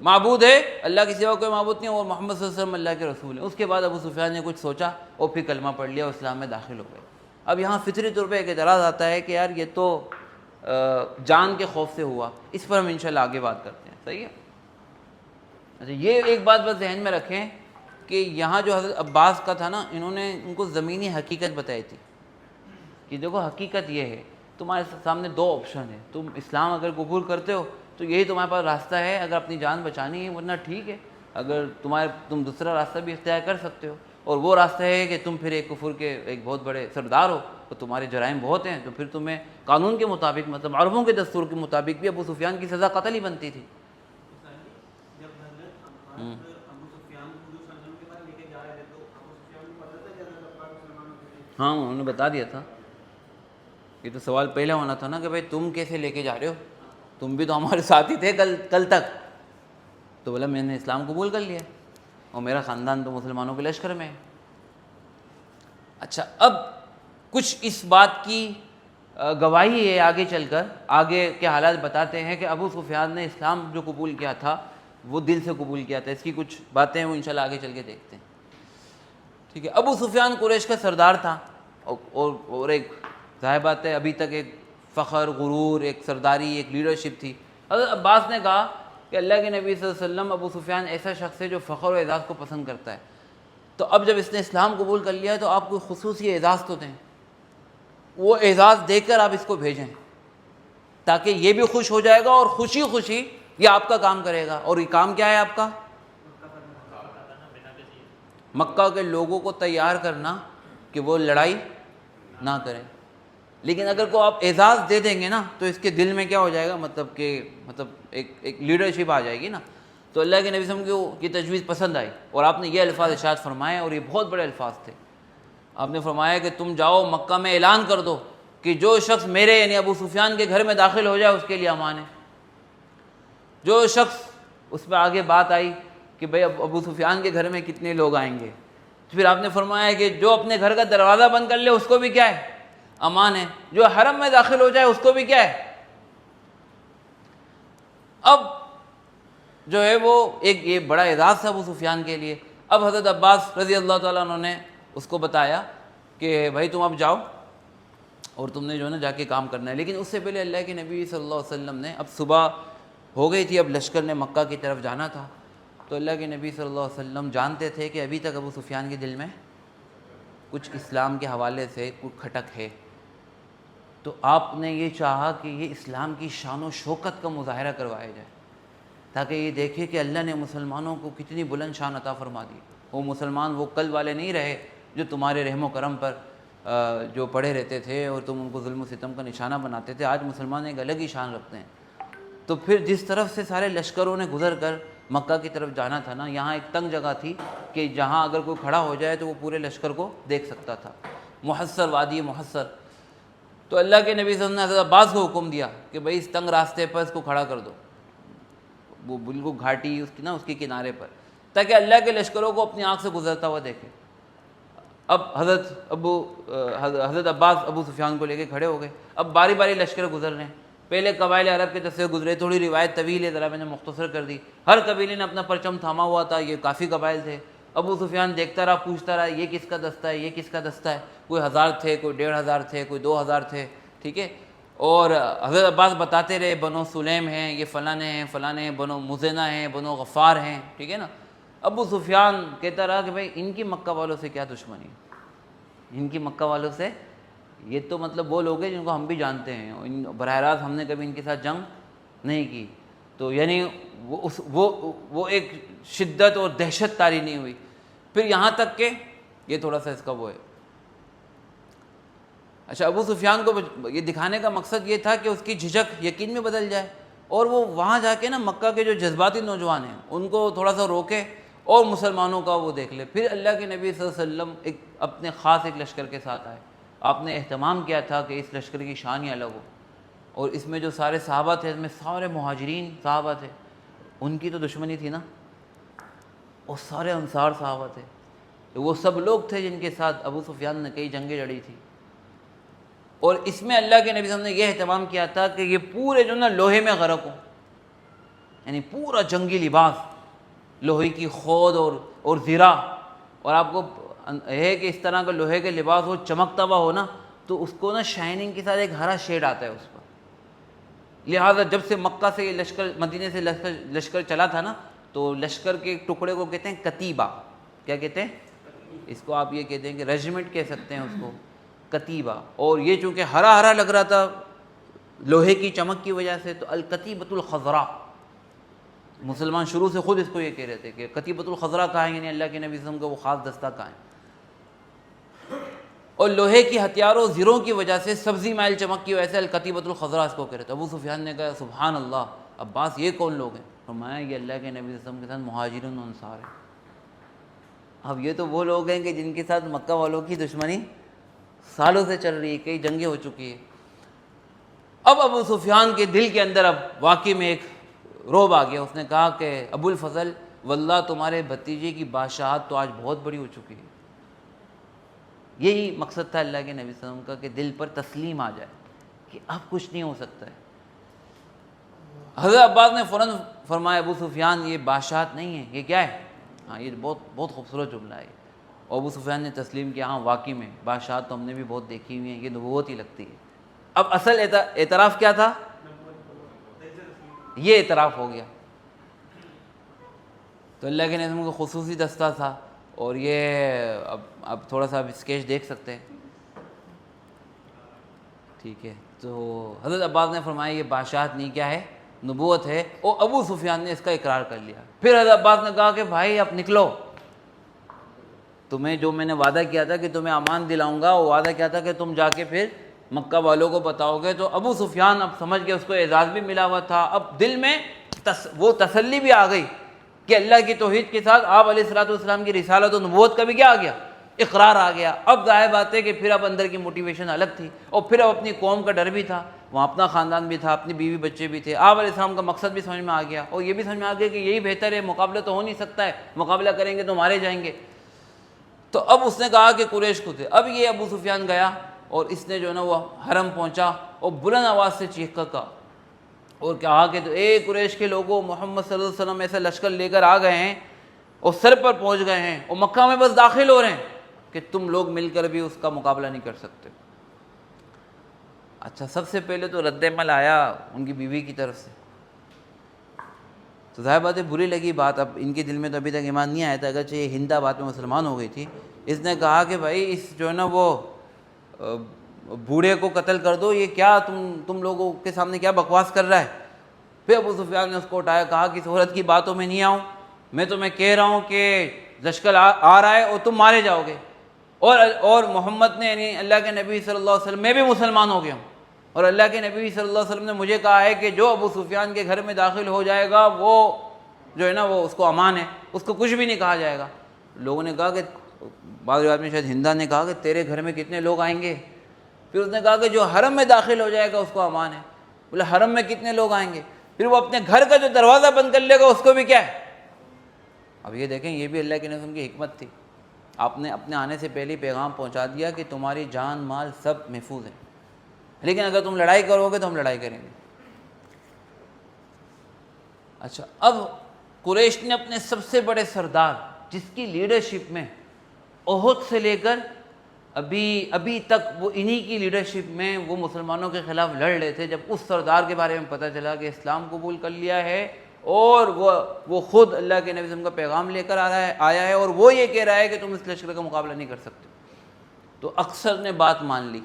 معبود ہے، اللہ کے سوا کوئی معبود نہیں، اور محمد صلی اللہ علیہ وسلم اللہ کے رسول ہیں۔ اس کے بعد ابو سفیان نے کچھ سوچا اور پھر کلمہ پڑھ لیا اور اسلام میں داخل ہو گئے۔ اب یہاں فطری طور پہ ایک اعتراض آتا ہے کہ یار یہ تو جان کے خوف سے ہوا، اس پر ہم انشاءاللہ آگے بات کرتے ہیں، صحیح ہے؟ اچھا، یہ ایک بات بس ذہن میں رکھیں کہ یہاں جو حضرت عباس کا تھا نا، انہوں نے ان کو زمینی حقیقت بتائی تھی کہ دیکھو حقیقت یہ ہے، تمہارے سامنے دو آپشن ہے، تم اسلام اگر قبول کرتے ہو تو یہی تمہارے پاس راستہ ہے اگر اپنی جان بچانی ہے، ورنہ ٹھیک ہے، اگر تم دوسرا راستہ بھی اختیار کر سکتے ہو، اور وہ راستہ ہے کہ تم پھر ایک کفر کے ایک بہت بڑے سردار ہو تو تمہارے جرائم بہت ہیں، تو پھر تمہیں قانون کے مطابق، مطلب عربوں کے دستور کے مطابق بھی ابو سفیان کی سزا قتل ہی بنتی تھی۔ ہاں انہوں نے بتا دیا تھا، یہ تو سوال پہلے ہونا تھا نا کہ بھائی تم کیسے لے کے جا رہے ہو، تم بھی تو ہمارے ساتھ ہی تھے کل تک۔ تو بولا میں نے اسلام قبول کر لیا اور میرا خاندان تو مسلمانوں کے لشکر میں ہے۔ اچھا، اب کچھ اس بات کی گواہی ہے آگے چل کر، آگے کے حالات بتاتے ہیں کہ ابو سفیان نے اسلام جو قبول کیا تھا وہ دل سے قبول کیا تھا۔ اس کی کچھ باتیں وہ انشاءاللہ آگے چل کے دیکھتے ہیں، ٹھیک ہے؟ ابو سفیان قریش کا سردار تھا، اور ایک ظاہر بات ہے ابھی تک ایک فخر، غرور، ایک سرداری، ایک لیڈرشپ تھی۔ حضرت عباس نے کہا کہ اللہ کے نبی صلی اللہ علیہ وسلم، ابو سفیان ایسا شخص ہے جو فخر و اعزاز کو پسند کرتا ہے، تو اب جب اس نے اسلام قبول کر لیا ہے تو آپ کوئی خصوصی اعزاز تو دیں، وہ اعزاز دے کر آپ اس کو بھیجیں تاکہ یہ بھی خوش ہو جائے گا اور خوشی خوشی یہ آپ کا کام کرے گا۔ اور یہ کام کیا ہے آپ کا؟ مکہ کے لوگوں کو تیار کرنا کہ وہ لڑائی نہ کریں۔ لیکن اگر کو آپ اعزاز دے دیں گے نا تو اس کے دل میں کیا ہو جائے گا، مطلب ایک لیڈرشپ آ جائے گی نا۔ تو اللہ کے نبی صلی اللہ علیہ وسلم کو یہ تجویز پسند آئی، اور آپ نے یہ الفاظ ارشاد فرمائے، اور یہ بہت بڑے الفاظ تھے۔ آپ نے فرمایا کہ تم جاؤ مکہ میں اعلان کر دو کہ جو شخص میرے یعنی ابو سفیان کے گھر میں داخل ہو جائے اس کے لیے امان ہے۔ جو شخص، اس پہ آگے بات آئی کہ بھئی ابو سفیان کے گھر میں کتنے لوگ آئیں گے، پھر آپ نے فرمایا کہ جو اپنے گھر کا دروازہ بند کر لے اس کو بھی کیا ہے؟ امان ہے۔ جو حرم میں داخل ہو جائے اس کو بھی کیا ہے؟ اب جو ہے وہ ایک یہ بڑا اعزاز تھا ابو سفیان کے لیے۔ اب حضرت عباس رضی اللہ تعالیٰ عنہ نے اس کو بتایا کہ بھائی تم اب جاؤ اور تم نے جو ہے نا جا کے کام کرنا ہے۔ لیکن اس سے پہلے اللہ کے نبی صلی اللہ علیہ وسلم نے، اب صبح ہو گئی تھی، اب لشکر نے مکہ کی طرف جانا تھا، تو اللہ کے نبی صلی اللہ علیہ وسلم جانتے تھے کہ ابھی تک ابو سفیان کے دل میں کچھ اسلام کے حوالے سے کچھ کھٹک ہے، تو آپ نے یہ چاہا کہ یہ اسلام کی شان و شوکت کا مظاہرہ کروایا جائے تاکہ یہ دیکھے کہ اللہ نے مسلمانوں کو کتنی بلند شان عطا فرما دی۔ وہ مسلمان وہ کل والے نہیں رہے جو تمہارے رحم و کرم پر جو پڑے رہتے تھے اور تم ان کو ظلم و ستم کا نشانہ بناتے تھے۔ آج مسلمان ایک الگ ہی شان رکھتے ہیں۔ تو پھر جس طرف سے سارے لشکروں نے گزر کر مکہ کی طرف جانا تھا نا، یہاں ایک تنگ جگہ تھی کہ جہاں اگر کوئی کھڑا ہو جائے تو وہ پورے لشکر کو دیکھ سکتا تھا، محصر، وادی محصر۔ تو اللہ کے نبی صلی اللہ علیہ وسلم نے حضرت عباس کو حکم دیا کہ بھئی اس تنگ راستے پر اس کو کھڑا کر دو۔ وہ بالکل گھاٹی اس کی نا اس کے کنارے پر، تاکہ اللہ کے لشکروں کو اپنی آنکھ سے گزرتا ہوا دیکھے۔ اب حضرت عباس ابو سفیان کو لے کے کھڑے ہو گئے، اب باری باری لشکر گزر رہے ہیں۔ پہلے قبائل عرب کے تفصیل گزرے، تھوڑی روایت طویل ہے، ذرا میں نے مختصر کر دی۔ ہر قبیلے نے اپنا پرچم تھاما ہوا تھا، یہ کافی قبائل تھے۔ ابو سفیان دیکھتا رہا، پوچھتا رہا یہ کس کا دستہ ہے، یہ کس کا دستہ ہے۔ کوئی 1000 تھے، کوئی 1500 تھے، کوئی 2000 تھے، ٹھیک ہے۔ اور حضرت عباس بتاتے رہے بنو سلیم ہیں، یہ فلانے ہیں، فلانے ہیں، بنو مزینہ ہیں، بنو غفار ہیں، ٹھیک ہے نا۔ ابو سفیان کہتا رہا کہ بھائی ان کی مکہ والوں سے کیا دشمنی، ان کی مکہ والوں سے، یہ تو مطلب وہ لوگ ہیں جن کو ہم بھی جانتے ہیں، براہ راست ہم نے کبھی ان کے ساتھ جنگ نہیں کی۔ تو یعنی وہ ایک شدت اور دہشت طاری نہیں ہوئی۔ پھر یہاں تک کہ یہ تھوڑا سا اس کا وہ ہے۔ اچھا، ابو سفیان کو یہ دکھانے کا مقصد یہ تھا کہ اس کی جھجک یقین میں بدل جائے، اور وہ وہاں جا کے نا مکہ کے جو جذباتی نوجوان ہیں ان کو تھوڑا سا روکے اور مسلمانوں کا وہ دیکھ لے۔ پھر اللہ کے نبی صلی اللہ علیہ وسلم ایک اپنے خاص ایک لشکر کے ساتھ آئے۔ آپ نے اہتمام کیا تھا کہ اس لشکر کی شان ہی الگ ہو، اور اس میں جو سارے صحابہ تھے، اس میں سارے مہاجرین صحابہ تھے، ان کی تو دشمنی تھی نا، اور سارے انصار صحابہ تھے، وہ سب لوگ تھے جن کے ساتھ ابو سفیان نے کئی جنگیں لڑی تھی۔ اور اس میں اللہ کے نبی صلی اللہ علیہ وسلم نے یہ اہتمام کیا تھا کہ یہ پورے جو نا لوہے میں غرق ہوں، یعنی پورا جنگی لباس، لوہے کی خود اور زرہ، اور آپ کو ہے کہ اس طرح کا لوہے کے لباس وہ چمکتا ہوا ہو نا تو اس کو نا شائننگ کے ساتھ ایک ہرا شیڈ آتا ہے اس پر۔ لہٰذا جب سے مکہ سے یہ لشکر، مدینے سے لشکر چلا تھا نا، تو لشکر کے ایک ٹکڑے کو کہتے ہیں کتیبہ۔ کیا کہتے ہیں اس کو؟ آپ یہ کہتے ہیں کہ ریجیمنٹ کہہ سکتے ہیں اس کو، کتیبہ۔ اور یہ چونکہ ہرا ہرا لگ رہا تھا لوہے کی چمک کی وجہ سے، تو الکتیبۃ الخضراء، مسلمان شروع سے خود اس کو یہ کہہ رہے تھے کہ کتیبۃ الخضراء کہاں ہے، یعنی اللہ کے نبی صلی اللہ علیہ وسلم کا وہ خاص دستہ کہاں ہے۔ اور لوہے کی ہتھیاروں زروں کی وجہ سے سبزی مائل چمک کی وجہ سے الکتیبۃ الخضراء اس کو کہہ رہے تھے۔ ابو سفیان نے کہا سبحان اللہ، عباس یہ کون لوگ ہیں؟ فرمایا یہ اللہ کے نبی صلی اللہ علیہ وسلم کے ساتھ مہاجرین و انصار ہیں۔ اب یہ تو وہ لوگ ہیں کہ جن کے ساتھ مکہ والوں کی دشمنی سالوں سے چل رہی ہے، کئی جنگیں ہو چکی ہے۔ اب ابو سفیان کے دل کے اندر اب واقعی میں ایک روب آ گیا۔ اس نے کہا کہ ابو الفضل واللہ تمہارے بھتیجے کی بادشاہت تو آج بہت بڑی ہو چکی ہے۔ یہی مقصد تھا اللہ کے نبی صلی اللہ علیہ وسلم کا کہ دل پر تسلیم آ جائے کہ اب کچھ نہیں ہو سکتا ہے۔ حضرت عباس نے فوراً فرمایا ابو سفیان یہ بادشاہت نہیں ہے، یہ کیا ہے؟ ہاں یہ بہت خوبصورت جملہ ہے۔ اور ابو سفیان نے تسلیم کیا، ہاں واقعی میں بادشاہت تو ہم نے بھی بہت دیکھی ہوئی ہیں، یہ نبوت ہی لگتی ہے۔ اب اصل اعتراف کیا تھا؟ یہ اعتراف ہو گیا۔ تو اللہ کے نبی کا خصوصی دستہ تھا، اور یہ اب تھوڑا سا اسکیچ دیکھ سکتے ہیں، ٹھیک ہے۔ تو حضرت عباس نے فرمایا یہ بادشاہت نہیں، کیا ہے؟ نبوت ہے۔ اور ابو سفیان نے اس کا اقرار کر لیا۔ پھر حضرت عباس نے کہا کہ بھائی اب نکلو، تمہیں جو میں نے وعدہ کیا تھا کہ تمہیں امان دلاؤں گا، وہ وعدہ کیا تھا کہ تم جا کے پھر مکہ والوں کو بتاؤ گے۔ تو ابو سفیان اب سمجھ گیا، اس کو اعزاز بھی ملا ہوا تھا، اب دل میں وہ تسلی بھی آ گئی کہ اللہ کی توحید کے ساتھ آپ علیہ الصلوۃ والسلام کی رسالت و نبوت کا بھی کیا آ گیا؟ اقرار آ گیا۔ اب ظاہر بات ہے کہ پھر اب اندر کی موٹیویشن الگ تھی، اور پھر اب اپنی قوم کا ڈر بھی تھا، وہاں اپنا خاندان بھی تھا، اپنی بیوی بچے بھی تھے، آپ علیہ السلام کا مقصد بھی سمجھ میں آ گیا، اور یہ بھی سمجھ میں آ گیا کہ یہی بہتر ہے، مقابلہ تو ہو نہیں سکتا ہے، مقابلہ کریں گے تو مارے جائیں گے۔ تو اب اس نے کہا کہ قریش کو تھے۔ اب یہ ابو سفیان گیا اور اس نے جو ہے نا وہ حرم پہنچا اور بلند آواز سے چیخ کر کہا اور کہا کہ تو اے قریش کے لوگوں، محمد صلی اللہ علیہ وسلم ایسا لشکر لے کر آ گئے ہیں اور سر پر پہنچ گئے ہیں اور مکہ میں بس داخل ہو رہے ہیں کہ تم لوگ مل کر بھی اس کا مقابلہ نہیں کر سکتے۔ اچھا، سب سے پہلے تو رد عمل آیا ان کی بیوی کی طرف سے، تو ظاہر بات ہے بری لگی بات۔ اب ان کے دل میں تو ابھی تک ایمان نہیں آیا تھا، اگرچہ یہ ہند بات میں مسلمان ہو گئی تھی۔ اس نے کہا کہ بھائی اس جو ہے نا وہ بوڑھے کو قتل کر دو، یہ کیا تم لوگوں کے سامنے کیا بکواس کر رہا ہے؟ پھر ابو سفیان نے اس کو اٹھایا، کہا کہ اس عورت کی باتوں میں نہیں آؤں، میں تمہیں کہہ رہا ہوں کہ لشکر آ رہا ہے اور تم مارے جاؤ گے، اور محمد نے یعنی اللہ کے نبی صلی اللہ علیہ وسلم، میں بھی مسلمان ہو گیا ہوں، اور اللہ کے نبی صلی اللہ علیہ وسلم نے مجھے کہا ہے کہ جو ابو سفیان کے گھر میں داخل ہو جائے گا وہ جو ہے نا وہ اس کو امان ہے، اس کو کچھ بھی نہیں کہا جائے گا۔ لوگوں نے کہا کہ بعض روایت میں شاید ہندا نے کہا کہ تیرے گھر میں کتنے لوگ آئیں گے؟ پھر اس نے کہا کہ جو حرم میں داخل ہو جائے گا اس کو امان ہے۔ بولے حرم میں کتنے لوگ آئیں گے؟ پھر وہ اپنے گھر کا جو دروازہ بند کر لے گا اس کو بھی کیا ہے. اب یہ دیکھیں یہ بھی اللہ کے نظم کی حکمت تھی. آپ نے اپنے آنے سے پہلے پیغام پہنچا دیا کہ تمہاری جان مال سب محفوظ ہیں، لیکن اگر تم لڑائی کرو گے تو ہم لڑائی کریں گے. اچھا، اب قریش نے اپنے سب سے بڑے سردار جس کی لیڈرشپ میں احد سے لے کر ابھی تک وہ انہی کی لیڈرشپ میں وہ مسلمانوں کے خلاف لڑ رہے تھے، جب اس سردار کے بارے میں پتہ چلا کہ اسلام قبول کر لیا ہے اور وہ خود اللہ کے نبی صلی اللہ علیہ وسلم کا پیغام لے کر آیا ہے اور وہ یہ کہہ رہا ہے کہ تم اس لشکر کا مقابلہ نہیں کر سکتے، تو اکثر نے بات مان لی،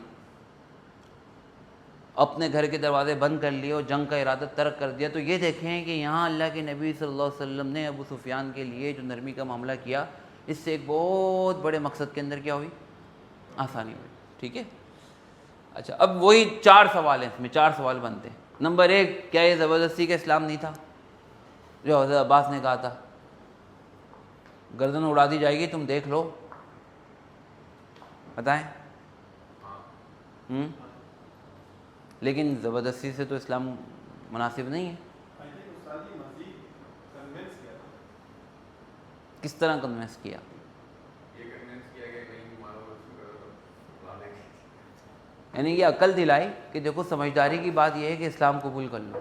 اپنے گھر کے دروازے بند کر لیے اور جنگ کا ارادہ ترک کر دیا. تو یہ دیکھیں کہ یہاں اللہ کے نبی صلی اللہ علیہ وسلم نے ابو سفیان کے لیے جو نرمی کا معاملہ کیا، اس سے ایک بہت بڑے مقصد کے اندر کیا ہوئی، آسانی ہوئی. ٹھیک ہے. اچھا، اب وہی 4 سوال ہیں، اس میں 4 سوال بنتے ہیں. نمبر 1، کیا یہ زبردستی کا اسلام نہیں تھا جو حضرت عباس نے کہا تھا گردن اڑا دی جائے گی، تم دیکھ لو، بتائیں. لیکن زبردستی سے تو اسلام مناسب نہیں ہے. کس طرح کنوینس کیا؟ یعنی یہ عقل دلائی کہ دیکھو سمجھداری کی بات یہ ہے کہ اسلام قبول کر لو،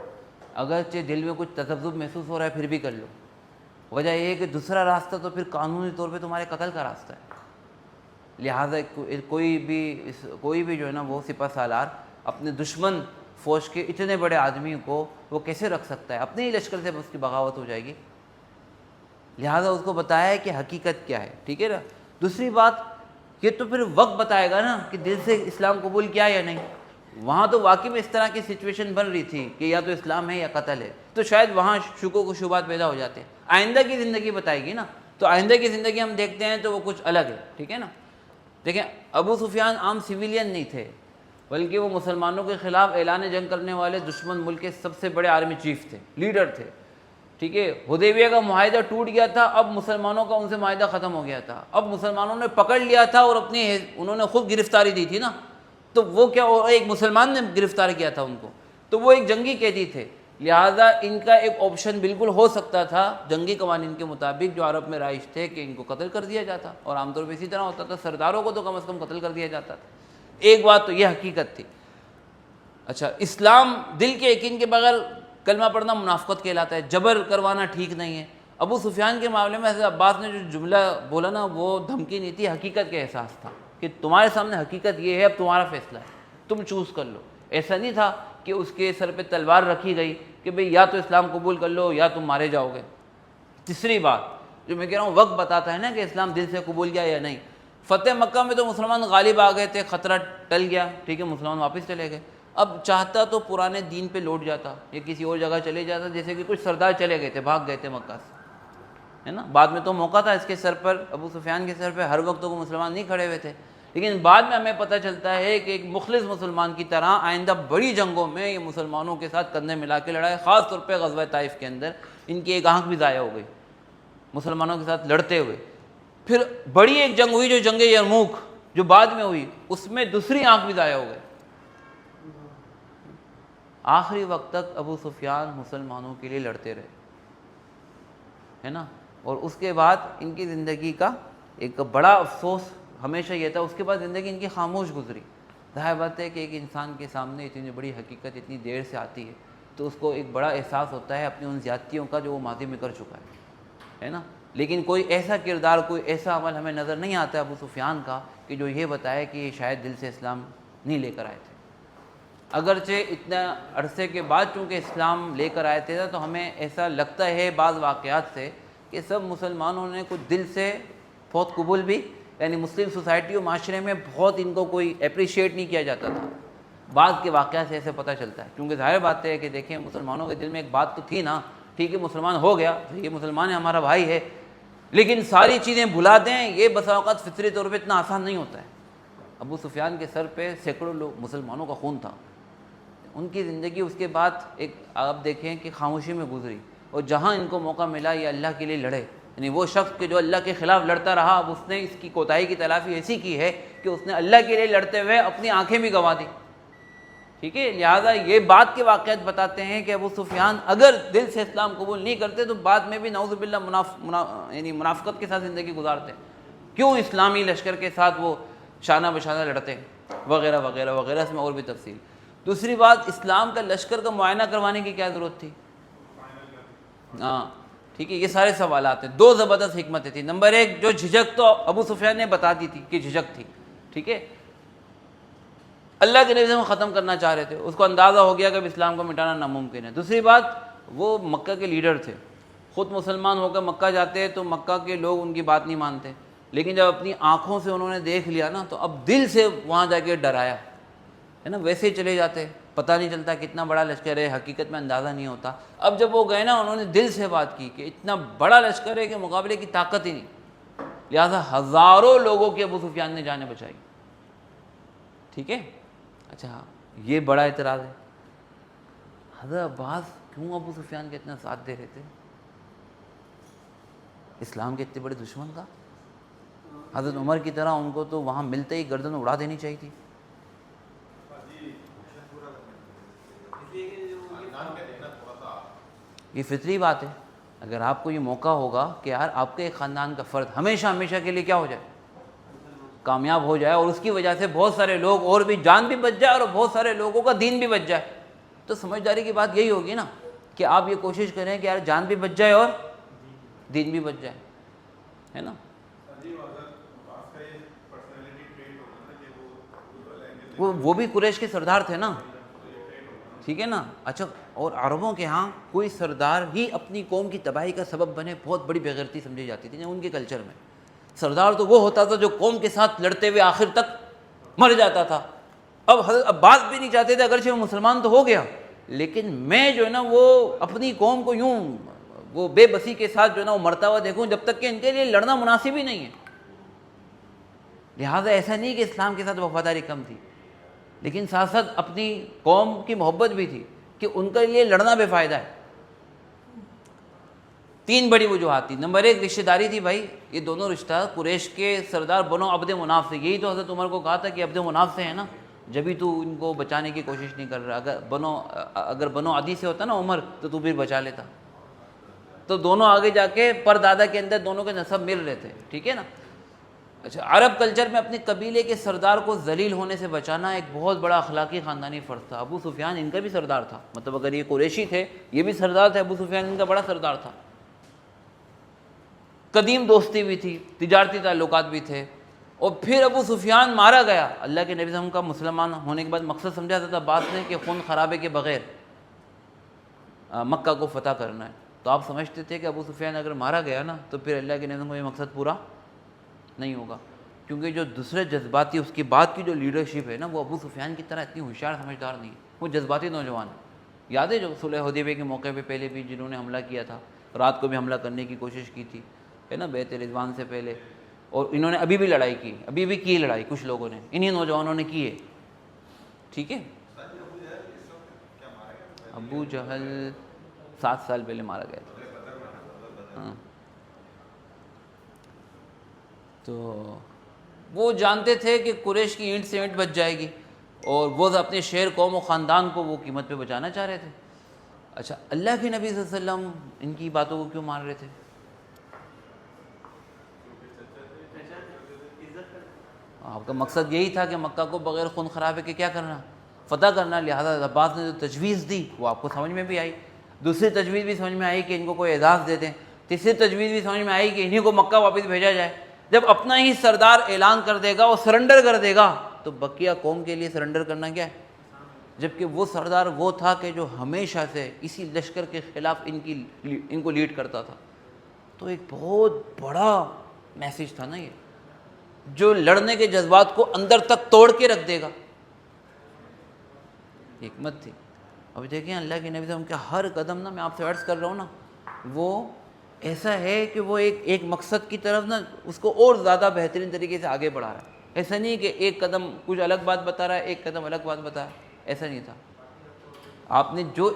اگرچہ دل میں کچھ تذبذب محسوس ہو رہا ہے پھر بھی کر لو. وجہ یہ ہے کہ دوسرا راستہ تو پھر قانونی طور پہ تمہارے قتل کا راستہ ہے. لہٰذا کوئی بھی جو ہے نا وہ سپہ سالار اپنے دشمن فوج کے اتنے بڑے آدمی کو وہ کیسے رکھ سکتا ہے؟ اپنے ہی لشکر سے اس کی بغاوت ہو جائے گی. لہٰذا اس کو بتایا ہے کہ حقیقت کیا ہے. ٹھیک ہے نا. دوسری بات یہ تو پھر وقت بتائے گا نا کہ دل سے اسلام قبول کیا یا نہیں. وہاں تو واقعی میں اس طرح کی سچویشن بن رہی تھی کہ یا تو اسلام ہے یا قتل ہے، تو شاید وہاں شکوک و شبہات پیدا ہو جاتے ہیں. آئندہ کی زندگی بتائے گی نا. تو آئندہ کی زندگی ہم دیکھتے ہیں تو وہ کچھ الگ ہے. ٹھیک ہے نا. دیکھیں ابو سفیان عام سویلین نہیں تھے، بلکہ وہ مسلمانوں کے خلاف اعلان جنگ کرنے والے دشمن ملک کے سب سے بڑے آرمی چیف تھے، لیڈر تھے. ٹھیک ہے. حدیبیہ کا معاہدہ ٹوٹ گیا تھا، اب مسلمانوں کا ان سے معاہدہ ختم ہو گیا تھا، اب مسلمانوں نے پکڑ لیا تھا اور انہوں نے خود گرفتاری دی تھی نا. تو وہ کیا، ایک مسلمان نے گرفتار کیا تھا ان کو، تو وہ ایک جنگی قیدی تھے. لہٰذا ان کا ایک آپشن بالکل ہو سکتا تھا جنگی قوانین کے مطابق جو عرب میں رائج تھے کہ ان کو قتل کر دیا جاتا، اور عام طور پہ اسی طرح ہوتا تھا، سرداروں کو تو کم از کم قتل کر دیا جاتا تھا. ایک بات تو یہ حقیقت تھی. اچھا، اسلام دل کے یقین کے بغیر کلمہ پڑھنا منافقت کہلاتا ہے، جبر کروانا ٹھیک نہیں ہے. ابو سفیان کے معاملے میں حضرت عباس نے جو جملہ بولا نا وہ دھمکی نہیں تھی، حقیقت کا احساس تھا کہ تمہارے سامنے حقیقت یہ ہے، اب تمہارا فیصلہ ہے، تم چوز کر لو. ایسا نہیں تھا کہ اس کے سر پہ تلوار رکھی گئی کہ بھئی یا تو اسلام قبول کر لو یا تم مارے جاؤ گے. تیسری بات جو میں کہہ رہا ہوں وقت بتاتا ہے نا کہ اسلام دل سے قبول کیا یا نہیں. فتح مکہ میں تو مسلمان غالب آ گئے تھے، خطرہ ٹل گیا. ٹھیک ہے، مسلمان واپس چلے گئے. اب چاہتا تو پرانے دین پہ لوٹ جاتا یا کسی اور جگہ چلے جاتا، جیسے کہ کچھ سردار چلے گئے تھے، بھاگ گئے تھے مکہ سے، ہے نا. بعد میں تو موقع تھا اس کے سر پر، ابو سفیان کے سر پہ ہر وقت تو مسلمان نہیں کھڑے ہوئے تھے، لیکن بعد میں ہمیں پتہ چلتا ہے کہ ایک مخلص مسلمان کی طرح آئندہ بڑی جنگوں میں یہ مسلمانوں کے ساتھ کندھے ملا کے لڑائے. خاص طور پہ غزوہ طائف کے اندر ان کی ایک آنکھ بھی ضائع ہو گئی مسلمانوں کے ساتھ لڑتے ہوئے. پھر بڑی ایک جنگ ہوئی جو جنگ یرموک جو بعد میں ہوئی، اس میں دوسری آنکھ بھی ضائع ہو گئی. آخری وقت تک ابو سفیان مسلمانوں کے لیے لڑتے رہے، ہے نا. اور اس کے بعد ان کی زندگی کا ایک بڑا افسوس ہمیشہ یہ تھا، اس کے بعد زندگی ان کی خاموش گزری. ظاہر بات ہے کہ ایک انسان کے سامنے اتنی بڑی حقیقت اتنی دیر سے آتی ہے تو اس کو ایک بڑا احساس ہوتا ہے اپنی ان زیادتیوں کا جو وہ ماضی میں کر چکا ہے نا. لیکن کوئی ایسا کردار، کوئی ایسا عمل ہمیں نظر نہیں آتا ہے ابو سفیان کا کہ جو یہ بتائے کہ یہ شاید دل سے اسلام نہیں لے کر آئے تھے. اگرچہ اتنا عرصے کے بعد چونکہ اسلام لے کر آئے تھے تو ہمیں ایسا لگتا ہے بعض واقعات سے کہ سب مسلمانوں نے کچھ دل سے بہت قبول بھی، یعنی مسلم سوسائٹی و معاشرے میں بہت ان کو کوئی اپریشیٹ نہیں کیا جاتا تھا. بعض کے واقعات سے ایسے پتہ چلتا ہے، کیونکہ ظاہر بات ہے کہ دیکھیں مسلمانوں کے دل میں ایک بات تو تھی نا، ٹھیک ہے مسلمان ہو گیا، یہ مسلمان ہے ہمارا بھائی ہے، لیکن ساری چیزیں بھلا دیں یہ بسا اوقات فطری طور پہ اتنا آسان نہیں ہوتا ہے. ابو سفیان کے سر پہ سینکڑوں لوگ مسلمانوں کا خون تھا. ان کی زندگی اس کے بعد ایک آپ دیکھیں کہ خاموشی میں گزری، اور جہاں ان کو موقع ملا یہ اللہ کے لیے لڑے. یعنی وہ شخص کہ جو اللہ کے خلاف لڑتا رہا، اب اس نے اس کی کوتاہی کی تلافی ایسی کی ہے کہ اس نے اللہ کے لیے لڑتے ہوئے اپنی آنکھیں بھی گنوا دی. ٹھیک ہے، لہٰذا یہ بات کے واقعات بتاتے ہیں کہ ابو سفیان اگر دل سے اسلام قبول نہیں کرتے تو بعد میں بھی نعوذ باللہ یعنی منافقت کے ساتھ زندگی گزارتے، کیوں اسلامی لشکر کے ساتھ وہ شانہ بشانہ لڑتے وغیرہ وغیرہ وغیرہ، اس میں اور بھی تفصیل۔ دوسری بات، اسلام کا لشکر کا معائنہ کروانے کی کیا ضرورت تھی؟ ہاں ٹھیک ہے، یہ سارے سوالات ہیں۔ دو زبردست حکمتیں تھیں۔ نمبر ایک، جو جھجک تو ابو سفیان نے بتا دی تھی کہ جھجک تھی، ٹھیک ہے، اللہ کے نبی سے ختم کرنا چاہ رہے تھے، اس کو اندازہ ہو گیا کہ اب اسلام کو مٹانا ناممکن ہے۔ دوسری بات، وہ مکہ کے لیڈر تھے، خود مسلمان ہو کر مکہ جاتے تو مکہ کے لوگ ان کی بات نہیں مانتے، لیکن جب اپنی آنکھوں سے انہوں نے دیکھ لیا نا تو اب دل سے وہاں جا کے ڈرایا ہے نا، ویسے ہی چلے جاتے، پتہ نہیں چلتا کتنا بڑا لشکر ہے، حقیقت میں اندازہ نہیں ہوتا۔ اب جب وہ گئے نا، انہوں نے دل سے بات کی کہ اتنا بڑا لشکر ہے کہ مقابلے کی طاقت ہی نہیں، لہٰذا ہزاروں لوگوں کی ابو سفیان نے جانیں بچائی، ٹھیک ہے۔ اچھا، یہ بڑا اعتراض ہے، حضرت عباس کیوں ابو سفیان کے اتنا ساتھ دے رہے تھے؟ اسلام کے اتنے بڑے دشمن کا، حضرت عمر کی طرح ان کو تو وہاں ملتے ہی گردن اڑا دینی چاہیے تھی۔ یہ فطری بات ہے، اگر آپ کو یہ موقع ہوگا کہ یار آپ کے ایک خاندان کا فرد ہمیشہ ہمیشہ کے لیے کیا ہو جائے، کامیاب ہو جائے، اور اس کی وجہ سے بہت سارے لوگ اور بھی جان بھی بچ جائے اور بہت سارے لوگوں کا دین بھی بچ جائے، تو سمجھداری کی بات یہی ہوگی نا کہ آپ یہ کوشش کریں کہ یار جان بھی بچ جائے اور دین بھی بچ جائے، ہے نا۔ وہ بھی قریش کے سردار تھے نا، ٹھیک ہے نا۔ اچھا، اور عربوں کے ہاں کوئی سردار ہی اپنی قوم کی تباہی کا سبب بنے بہت بڑی بےغیرتی سمجھی جاتی تھی ان کے کلچر میں۔ سردار تو وہ ہوتا تھا جو قوم کے ساتھ لڑتے ہوئے آخر تک مر جاتا تھا۔ اب حضرت عباس بھی نہیں چاہتے تھے، اگرچہ وہ مسلمان تو ہو گیا، لیکن میں جو ہے نا وہ اپنی قوم کو یوں وہ بے بسی کے ساتھ جو ہے نا وہ مرتا ہوا دیکھوں، جب تک کہ ان کے لیے لڑنا مناسب ہی نہیں ہے۔ لہٰذا ایسا نہیں کہ اسلام کے ساتھ وفاداری کم تھی، لیکن ساتھ ساتھ اپنی قوم کی محبت بھی تھی کہ ان کے لیے لڑنا بے فائدہ ہے۔ تین بڑی وجوہات تھی۔ نمبر ایک، رشتہ داری تھی، بھائی یہ دونوں رشتہ قریش کے سردار بنو عبد مناف سے، یہی تو حضرت عمر کو کہا تھا کہ عبد مناف سے ہے نا، جبھی تو ان کو بچانے کی کوشش نہیں کر رہا، اگر بنو عدی سے ہوتا نا عمر تو پھر بچا لیتا۔ تو دونوں آگے جا کے پر دادا کے اندر دونوں کے نسب مل رہے تھے، ٹھیک ہے نا۔ اچھا، عرب کلچر میں اپنے قبیلے کے سردار کو ذلیل ہونے سے بچانا ایک بہت بڑا اخلاقی خاندانی فرض تھا۔ ابو سفیان ان کا بھی سردار تھا، مطلب اگر یہ قریشی تھے یہ بھی سردار تھے، ابو سفیان ان کا بڑا سردار تھا۔ قدیم دوستی بھی تھی، تجارتی تعلقات بھی تھے، اور پھر ابو سفیان مارا گیا۔ اللہ کے نبی صلی اللہ علیہ وسلم کا مسلمان ہونے کے بعد مقصد سمجھا تھا بات نے کہ خون خرابے کے بغیر مکہ کو فتح کرنا ہے، تو آپ سمجھتے تھے کہ ابو سفیان اگر مارا گیا نا تو پھر اللہ کے نبی صلی اللہ علیہ وسلم کو یہ مقصد پورا نہیں ہوگا، کیونکہ جو دوسرے جذباتی اس کی بات کی جو لیڈرشپ ہے نا، وہ ابو سفیان کی طرح اتنی ہوشیار سمجھدار نہیں ہے، وہ جذباتی نوجوان ہے۔ یاد ہے جو صلح حدیبیہ کے موقع پہ پہلے بھی جنہوں نے حملہ کیا تھا، رات کو بھی حملہ کرنے کی کوشش کی تھی، ہے نا، بیعت رضوان سے پہلے، اور انہوں نے ابھی بھی لڑائی کی، ابھی بھی کی لڑائی کچھ لوگوں نے، انہی نوجوانوں نے کی ہے، ٹھیک ہے۔ ابو جہل 7 سال پہلے مارا گیا تھا، ہاں۔ تو وہ جانتے تھے کہ قریش کی اینٹ سے اینٹ بچ جائے گی، اور وہ اپنے شہر، قوم و خاندان کو وہ قیمت پہ بچانا چاہ رہے تھے۔ اچھا، اللہ کے نبی صلی اللہ علیہ وسلم ان کی باتوں کو کیوں مان رہے تھے؟ آپ کا مقصد یہی تھا کہ مکہ کو بغیر خون خرابے کے کیا کرنا، فتح کرنا، لہٰذا عباس نے جو تجویز دی وہ آپ کو سمجھ میں بھی آئی، دوسری تجویز بھی سمجھ میں آئی کہ ان کو کوئی اعزاز دے دیں، تیسری تجویز بھی سمجھ میں آئی کہ انہیں کو مکہ واپس بھیجا جائے۔ جب اپنا ہی سردار اعلان کر دے گا اور سرنڈر کر دے گا تو بقیہ قوم کے لیے سرنڈر کرنا کیا ہے؟ جبکہ وہ سردار وہ تھا کہ جو ہمیشہ سے اسی لشکر کے خلاف ان کو لیڈ کرتا تھا، تو ایک بہت بڑا میسج تھا نا یہ، جو لڑنے کے جذبات کو اندر تک توڑ کے رکھ دے گا، حکمت تھی۔ اب دیکھیں اللہ کے نبی صلی اللہ علیہ وسلم کا ہر قدم نا، میں آپ سے عرض کر رہا ہوں نا، وہ ایسا ہے کہ وہ ایک مقصد کی طرف نا اس کو اور زیادہ بہترین طریقے سے آگے بڑھا رہا ہے۔ ایسا نہیں کہ ایک قدم کچھ الگ بات بتا رہا ہے، ایک قدم الگ بات بتا رہا ہے، ایسا نہیں تھا۔ آپ نے جو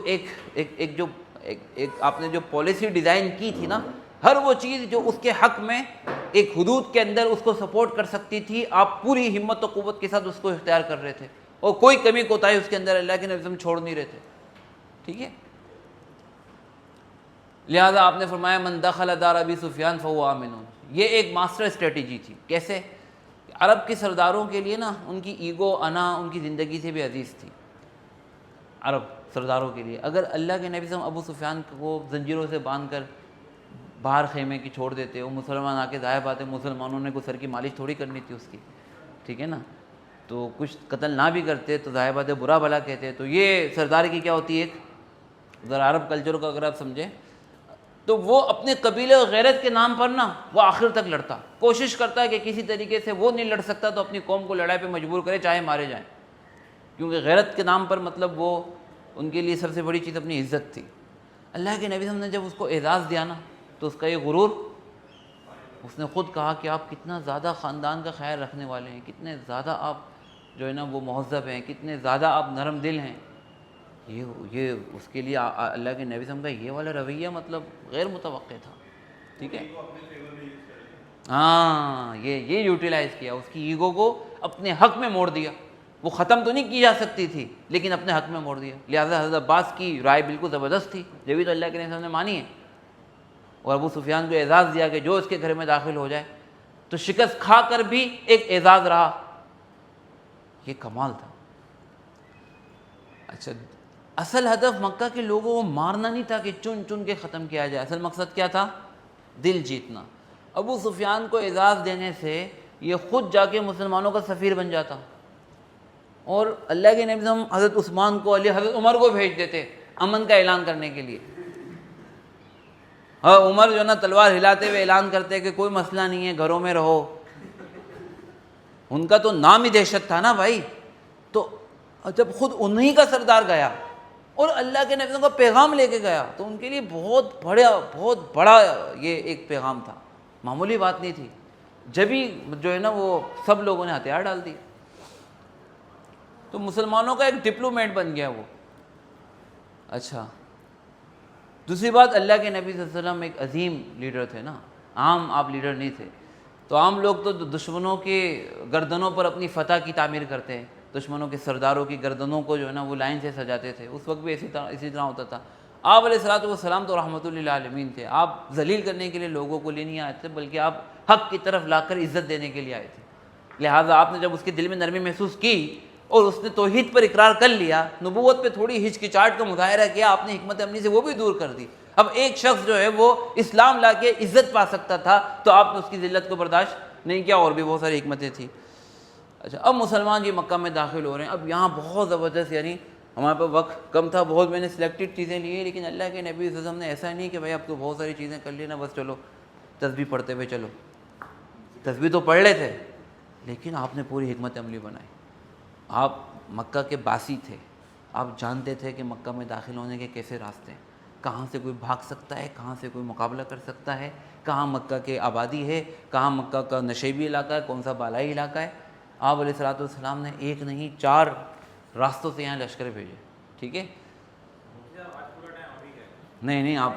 آپ نے جو پالیسی ڈیزائن کی تھی نا، ہر وہ چیز جو اس کے حق میں ایک حدود کے اندر اس کو سپورٹ کر سکتی تھی، آپ پوری ہمت و قوت کے ساتھ اس کو اختیار کر رہے تھے، اور کوئی کمی کوتاہی اس کے اندر اللہ کے نبی چھوڑ نہیں رہے تھے. ٹھیک ہے, لہذا آپ نے فرمایا من دخل دار ابی سفیان فهو آمن. یہ ایک ماسٹر اسٹریٹجی تھی. کیسے؟ عرب کے سرداروں کے لیے نا ان کی ایگو انا ان کی زندگی سے بھی عزیز تھی. عرب سرداروں کے لیے اگر اللہ کے نبی صلی اللہ علیہ وسلم ابو سفیان کو زنجیروں سے باندھ کر باہر خیمے کی چھوڑ دیتے, وہ مسلمان آ کے ظاہر بات ہے مسلمانوں نے کوئی سر کی مالش تھوڑی کرنی تھی اس کی, ٹھیک ہے نا, تو کچھ قتل نہ بھی کرتے تو ظاہر بات ہے برا بھلا کہتے. تو یہ سردار کی کیا ہوتی ہے, ایک ذرا عرب کلچر کو اگر آپ سمجھیں تو وہ اپنے قبیلے اور غیرت کے نام پر نا وہ آخر تک لڑتا, کوشش کرتا ہے کہ کسی طریقے سے وہ نہیں لڑ سکتا تو اپنی قوم کو لڑائی پہ مجبور کرے چاہے مارے جائیں, کیونکہ غیرت کے نام پر مطلب وہ ان کے لیے سب سے بڑی چیز اپنی عزت تھی. اللہ کے نبی صلی اللہ علیہ وسلم نے جب اس کو اعزاز دیا نا تو اس کا یہ غرور, اس نے خود کہا کہ آپ کتنا زیادہ خاندان کا خیال رکھنے والے ہیں, کتنے زیادہ آپ جو ہے نا وہ مہذب ہیں, کتنے زیادہ آپ نرم دل ہیں. یہ اس کے لیے اللہ کے نبی صلی اللہ علیہ وسلم کا یہ والا رویہ مطلب غیر متوقع تھا. ٹھیک ہے, ہاں یہ یوٹیلائز کیا, اس کی ایگو کو اپنے حق میں موڑ دیا. وہ ختم تو نہیں کی جا سکتی تھی لیکن اپنے حق میں موڑ دیا. لہٰذا حضرت عباس کی رائے بالکل زبردست تھی, جبھی تو اللہ کے نبی صلی اللہ علیہ وسلم نے مانی ہے, اور ابو سفیان کو اعزاز دیا کہ جو اس کے گھر میں داخل ہو جائے. تو شکست کھا کر بھی ایک اعزاز رہا, یہ کمال تھا. اچھا, اصل ہدف مکہ کے لوگوں کو مارنا نہیں تھا کہ چن چن کے ختم کیا جائے, اصل مقصد کیا تھا, دل جیتنا. ابو سفیان کو اعزاز دینے سے یہ خود جا کے مسلمانوں کا سفیر بن جاتا, اور اللہ کے نبی صلی اللہ علیہ وسلم حضرت عثمان کو حضرت عمر کو بھیج دیتے امن کا اعلان کرنے کے لیے. ہاں, عمر جو نا تلوار ہلاتے ہوئے اعلان کرتے کہ کوئی مسئلہ نہیں ہے, گھروں میں رہو. ان کا تو نام ہی دہشت تھا نا بھائی. تو جب خود انہی کا سردار گیا اور اللہ کے نبی کا پیغام لے کے گیا تو ان کے لیے بہت بڑا یہ ایک پیغام تھا, معمولی بات نہیں تھی. جبھی جو ہے نا وہ سب لوگوں نے ہتھیار ڈال دی, تو مسلمانوں کا ایک ڈپلومیٹ بن گیا وہ. اچھا, دوسری بات, اللہ کے نبی صلی اللہ علیہ وسلم ایک عظیم لیڈر تھے نا, عام آپ لیڈر نہیں تھے. تو عام لوگ تو دشمنوں کے گردنوں پر اپنی فتح کی تعمیر کرتے ہیں, دشمنوں کے سرداروں کی گردنوں کو جو ہے نا وہ لائن سے سجاتے تھے. اس وقت بھی اسی طرح ہوتا تھا. آپ علیہ الصلوۃ والسلام تو رحمۃ للعالمین تھے, آپ ذلیل کرنے کے لیے لوگوں کو لے نہیں آئے تھے بلکہ آپ حق کی طرف لا کر عزت دینے کے لیے آئے تھے. لہٰذا آپ نے جب اس کے دل میں نرمی محسوس کی اور اس نے توحید پر اقرار کر لیا, نبوت پہ تھوڑی ہچکچاہٹ کا مظاہرہ کیا, آپ نے حکمت عملی سے وہ بھی دور کر دی. اب ایک شخص جو ہے وہ اسلام لا کے عزت پا سکتا تھا تو آپ نے اس کی ذلت کو برداشت نہیں کیا, اور بھی بہت ساری حکمتیں تھیں. اچھا, اب مسلمان جی مکہ میں داخل ہو رہے ہیں. اب یہاں بہت زبردست, یعنی ہمارے پاس وقت کم تھا, بہت میں نے سلیکٹڈ چیزیں لی ہیں, لیکن اللہ کے نبی صلی اللہ علیہ وسلم نے ایسا نہیں کہ بھائی اب تو بہت ساری چیزیں کر لی نا بس چلو تسبیح پڑھتے ہوئے چلو. تسبیح تو پڑھ لے تھے لیکن آپ نے پوری حکمت عملی بنائی. آپ مکہ کے باسی تھے, آپ جانتے تھے کہ مکہ میں داخل ہونے کے کیسے راستے ہیں, کہاں سے کوئی بھاگ سکتا ہے, کہاں سے کوئی مقابلہ کر سکتا ہے, کہاں مکہ کے آبادی ہے, کہاں مکہ کا نشیبی علاقہ ہے, کون سا بالائی علاقہ ہے. آپ علیہ الصلوۃ والسلام نے ایک نہیں 4 راستوں سے یہاں لشکر بھیجے. ٹھیک ہے, نہیں آپ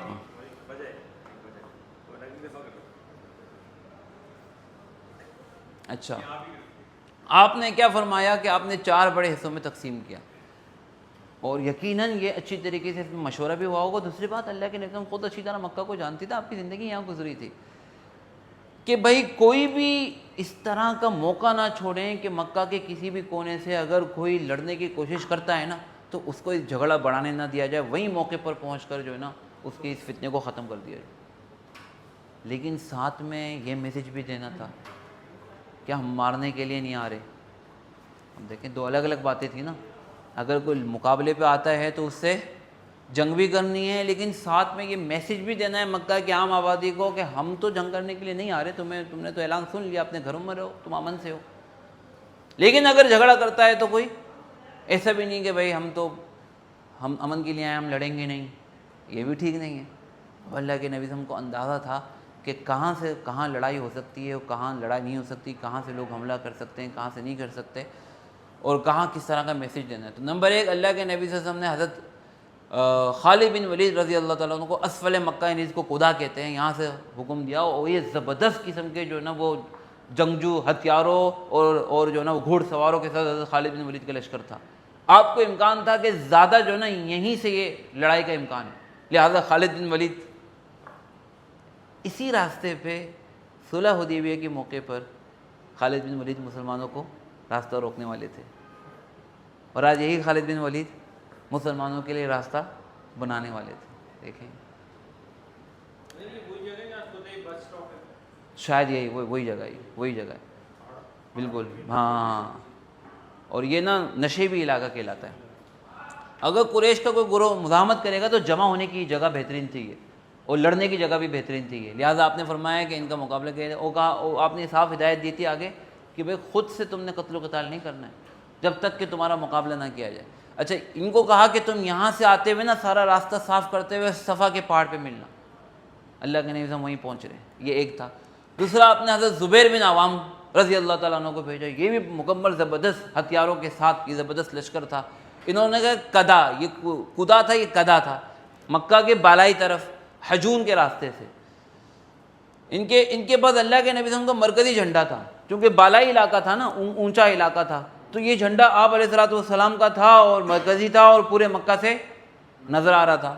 اچھا, آپ نے کیا فرمایا کہ آپ نے 4 بڑے حصوں میں تقسیم کیا, اور یقیناً یہ اچھی طریقے سے مشورہ بھی ہوا ہوگا. دوسری بات, اللہ کے نبی خود اچھی طرح مکہ کو جانتی تھا, آپ کی زندگی یہاں گزری تھی, کہ بھائی کوئی بھی اس طرح کا موقع نہ چھوڑیں کہ مکہ کے کسی بھی کونے سے اگر کوئی لڑنے کی کوشش کرتا ہے نا تو اس کو جھگڑا بڑھانے نہ دیا جائے, وہیں موقع پر پہنچ کر جو ہے نا اس کے اس فتنے کو ختم کر دیا جائے. لیکن ساتھ میں یہ میسج بھی دینا تھا کہ ہم مارنے کے لیے نہیں آ رہے. ہم دیکھیں 2 الگ الگ باتیں تھیں نا. اگر کوئی مقابلے پہ آتا ہے تو اس سے جنگ بھی کرنی ہے, لیکن ساتھ میں یہ میسج بھی دینا ہے مکہ کی عام آبادی کو کہ ہم تو جنگ کرنے کے لیے نہیں آ رہے, تم نے تو اعلان سن لیا, اپنے گھروں میں رہو, تم امن سے ہو. لیکن اگر جھگڑا کرتا ہے تو کوئی ایسا بھی نہیں کہ بھائی ہم امن کے لیے آئے, ہم لڑیں گے نہیں, یہ بھی ٹھیک نہیں ہے. اللہ کے نبی کو اندازہ تھا کہ کہاں سے کہاں لڑائی ہو سکتی ہے اور کہاں لڑائی نہیں ہو سکتی, کہاں سے لوگ حملہ کر سکتے ہیں, کہاں سے نہیں کر سکتے, اور کہاں کس طرح کا میسج دینا ہے. تو نمبر 1, اللہ کے نبی صلی اللہ علیہ وسلم نے حضرت خالد بن ولید رضی اللہ تعالیٰ عنہ کو اسفل مکہ, جس کو قدا کہتے ہیں, یہاں سے حکم دیا, اور یہ زبردست قسم کے جو ہے نا وہ جنگجو ہتھیاروں اور جو ہے نا وہ گھوڑ سواروں کے ساتھ حضرت خالد بن ولید کا لشکر تھا. آپ کو امکان تھا کہ زیادہ جو ہے نا یہیں سے یہ لڑائی کا امکان ہے, لہٰذا خالد بن ولید اسی راستے پہ صلح حدیبیہ کے موقع پر خالد بن ولید مسلمانوں کو راستہ روکنے والے تھے, اور آج یہی خالد بن ولید مسلمانوں کے لیے راستہ بنانے والے تھے. دیکھیں شاید یہی وہی جگہ ہے بالکل. ہاں, اور یہ نا نشیبی علاقہ کہلاتا ہے. اگر قریش کا کوئی گروہ مزاحمت کرے گا تو جمع ہونے کی جگہ بہترین تھی یہ, اور لڑنے کی جگہ بھی بہترین تھی یہ, لہٰذا آپ نے فرمایا کہ ان کا مقابلہ کیا. وہ کہا, آپ نے صاف ہدایت دی تھی آگے کہ بھائی خود سے تم نے قتل و قتال نہیں کرنا ہے جب تک کہ تمہارا مقابلہ نہ کیا جائے. اچھا, ان کو کہا کہ تم یہاں سے آتے ہوئے نا سارا راستہ صاف کرتے ہوئے صفا کے پہاڑ پہ ملنا. اللہ کے نبی وہیں پہنچ رہے ہیں, یہ ایک تھا. دوسرا, آپ نے حضرت زبیر بن عوام رضی اللہ تعالیٰ عنہ کو بھیجا, یہ بھی مکمل زبردست ہتھیاروں کے ساتھ یہ زبردست لشکر تھا. انہوں نے کہا کدا, یہ کدا تھا, یہ کدا تھا مکہ کے بالائی طرف حجون کے راستے سے. ان کے بعد اللہ کے نبی صلی اللہ علیہ وسلم کا مرکزی جھنڈا تھا, چونکہ بالائی علاقہ تھا نا, اونچا علاقہ تھا, تو یہ جھنڈا آپ علیہ الصلوۃ والسلام کا تھا اور مرکزی تھا اور پورے مکہ سے نظر آ رہا تھا.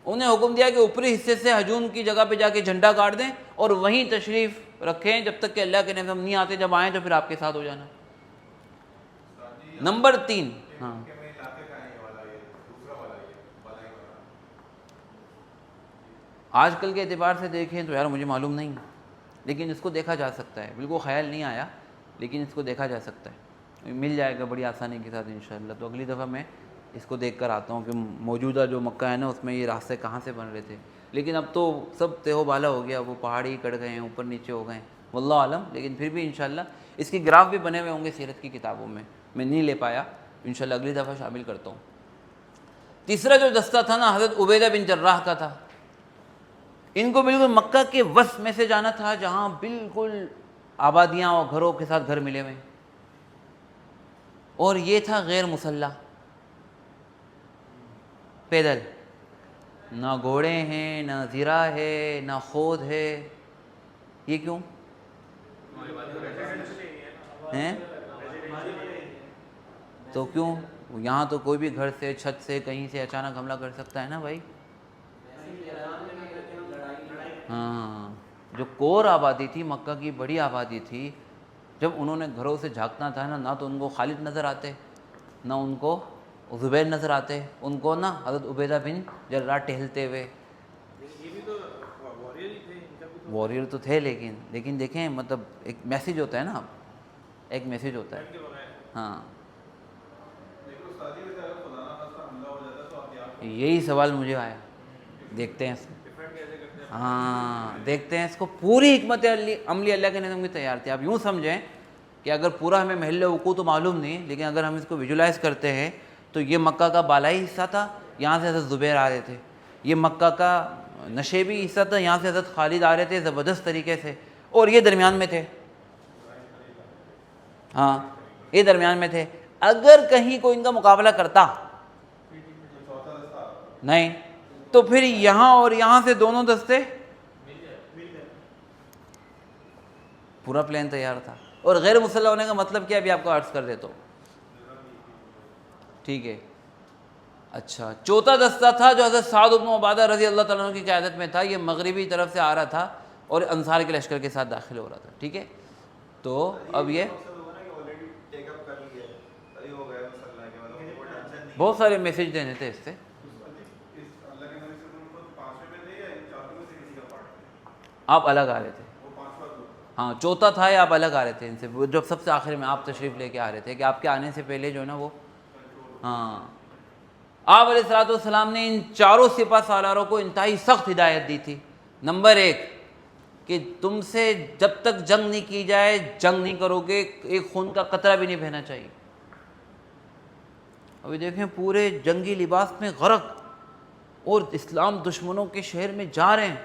انہیں حکم دیا کہ اوپری حصے سے حجون کی جگہ پہ جا کے جھنڈا کاٹ دیں اور وہیں تشریف رکھیں جب تک کہ اللہ کے نبی نہیں آتے. جب آئیں تو پھر آپ کے ساتھ ہو جانا. نمبر 3, ہاں آج کل کے اعتبار سے دیکھیں تو یار مجھے معلوم نہیں, لیکن اس کو دیکھا جا سکتا ہے. بالکل خیال نہیں آیا, لیکن اس کو دیکھا جا سکتا ہے, مل جائے گا بڑی آسانی کے ساتھ انشاءاللہ. تو اگلی دفعہ میں اس کو دیکھ کر آتا ہوں کہ موجودہ جو مکہ ہے نا اس میں یہ راستے کہاں سے بن رہے تھے. لیکن اب تو سب تہ و بالا ہو گیا, وہ پہاڑی کٹ گئے ہیں, اوپر نیچے ہو گئے ہیں, واللہ عالم. لیکن پھر بھی انشاءاللہ اس کی گراف بھی بنے ہوئے ہوں گے سیرت کی کتابوں میں نہیں لے پایا, انشاءاللہ اگلی دفعہ شامل کرتا ہوں. تیسرا جو دستہ تھا نا حضرت عبیدہ بن جراح کا تھا. ان کو بالکل مکہ کے وسط میں سے جانا تھا جہاں بالکل آبادیاں اور گھروں کے ساتھ گھر ملے ہوئے, اور یہ تھا غیر مسلح, پیدل, نہ گھوڑے ہیں, نہ زرہ ہے, نہ خود ہے. یہ کیوں ہیں؟ تو کیوں, یہاں تو کوئی بھی گھر سے, چھت سے, کہیں سے اچانک حملہ کر سکتا ہے نا بھائی. ہاں, جو کور آبادی تھی, مکہ کی بڑی آبادی تھی, جب انہوں نے گھروں سے جھانکنا تھا نا, نہ تو ان کو خالد نظر آتے, نہ ان کو زبیر نظر آتے, ان کو نا حضرت عبیدہ بن جراح ٹہلتے ہوئے. واریر تو تھے, لیکن دیکھیں مطلب ایک میسیج ہوتا ہے نا, ایک میسیج ہوتا ہے. ہاں, یہی سوال مجھے آیا, دیکھتے ہیں اس کو. ہاں دیکھتے ہیں اس کو. پوری حکمت عملی اللہ کے نظام کی تیار تھی. آپ یوں سمجھیں کہ اگر پورا ہمیں محل وقوع تو معلوم نہیں, لیکن اگر ہم اس کو ویژولائز کرتے ہیں تو یہ مکہ کا بالائی حصہ تھا, یہاں سے حضرت زبیر آ رہے تھے. یہ مکہ کا نشیبی حصہ تھا, یہاں سے حضرت خالد آ رہے تھے زبردست طریقے سے, اور یہ درمیان میں تھے. ہاں, یہ درمیان میں تھے. اگر کہیں کوئی ان کا مقابلہ کرتا نہیں تو پھر یہاں اور یہاں سے دونوں دستے, پورا پلان تیار تھا. اور غیر مسلح ہونے کا مطلب کیا, ابھی آپ کو عرض کر دیتا ہوں, ٹھیک ہے. اچھا, چوتھا دستہ تھا جو حضرت سعد بن عبادہ رضی اللہ تعالیٰ عنہ کی قیادت میں تھا. یہ مغربی طرف سے آ رہا تھا اور انصار کے لشکر کے ساتھ داخل ہو رہا تھا. ٹھیک ہے, تو اب یہ بہت سارے میسیج دینے تھے اس سے. آپ الگ آ رہے تھے, ہاں چوتھا تھا, یا آپ الگ آ رہے تھے ان سے, جب سب سے آخر میں آپ تشریف لے کے آ رہے تھے, کہ آپ کے آنے سے پہلے جو ہے نا وہ. ہاں, آپ علیہ الصلوۃ والسلام نے ان چاروں سپہ سالاروں کو انتہائی سخت ہدایت دی تھی. نمبر 1 کہ تم سے جب تک جنگ نہیں کی جائے جنگ نہیں کرو گے, ایک خون کا قطرہ بھی نہیں بہنا چاہیے. ابھی دیکھیں پورے جنگی لباس میں غرق, اور اسلام دشمنوں کے شہر میں جا رہے ہیں,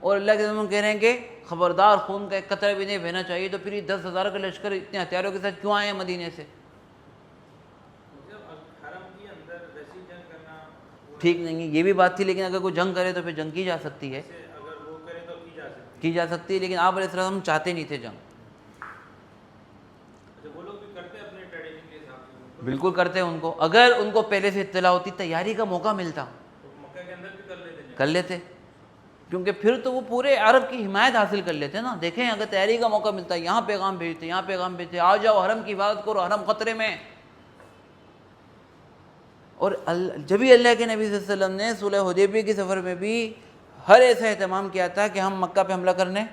اور اللہ کے دشمن کہہ رہے ہیں کہ خبردار خون کا ایک قطرہ بھی نہیں بہنا چاہیے. تو پھر یہ 10,000 کا لشکر اتنے ہتھیاروں کے ساتھ کیوں آئے ہیں مدینے سے؟ ٹھیک نہیں ہے, یہ بھی بات تھی, لیکن اگر کوئی جنگ کرے تو پھر جنگ کی جا سکتی ہے, کی جا سکتی ہے, لیکن آپ علیہ السلام چاہتے نہیں تھے جنگ. بالکل کرتے ان کو، اگر ان کو پہلے سے اطلاع ہوتی، تیاری کا موقع ملتا، مکہ کے اندر بھی کر لیتے، کیونکہ پھر تو وہ پورے عرب کی حمایت حاصل کر لیتے نا. دیکھیں اگر تیاری کا موقع ملتا ہے، یہاں پیغام بھیجتے، یہاں پیغام بھیجتے، آ جاؤ حرم کی حفاظت کرو، حرم خطرے میں. اور جبھی اللہ کے نبی صلی اللہ علیہ وسلم نے صلح حدیبیہ کے سفر میں بھی ہر ایسا اہتمام کیا تھا کہ ہم مکہ پہ حملہ کرنے،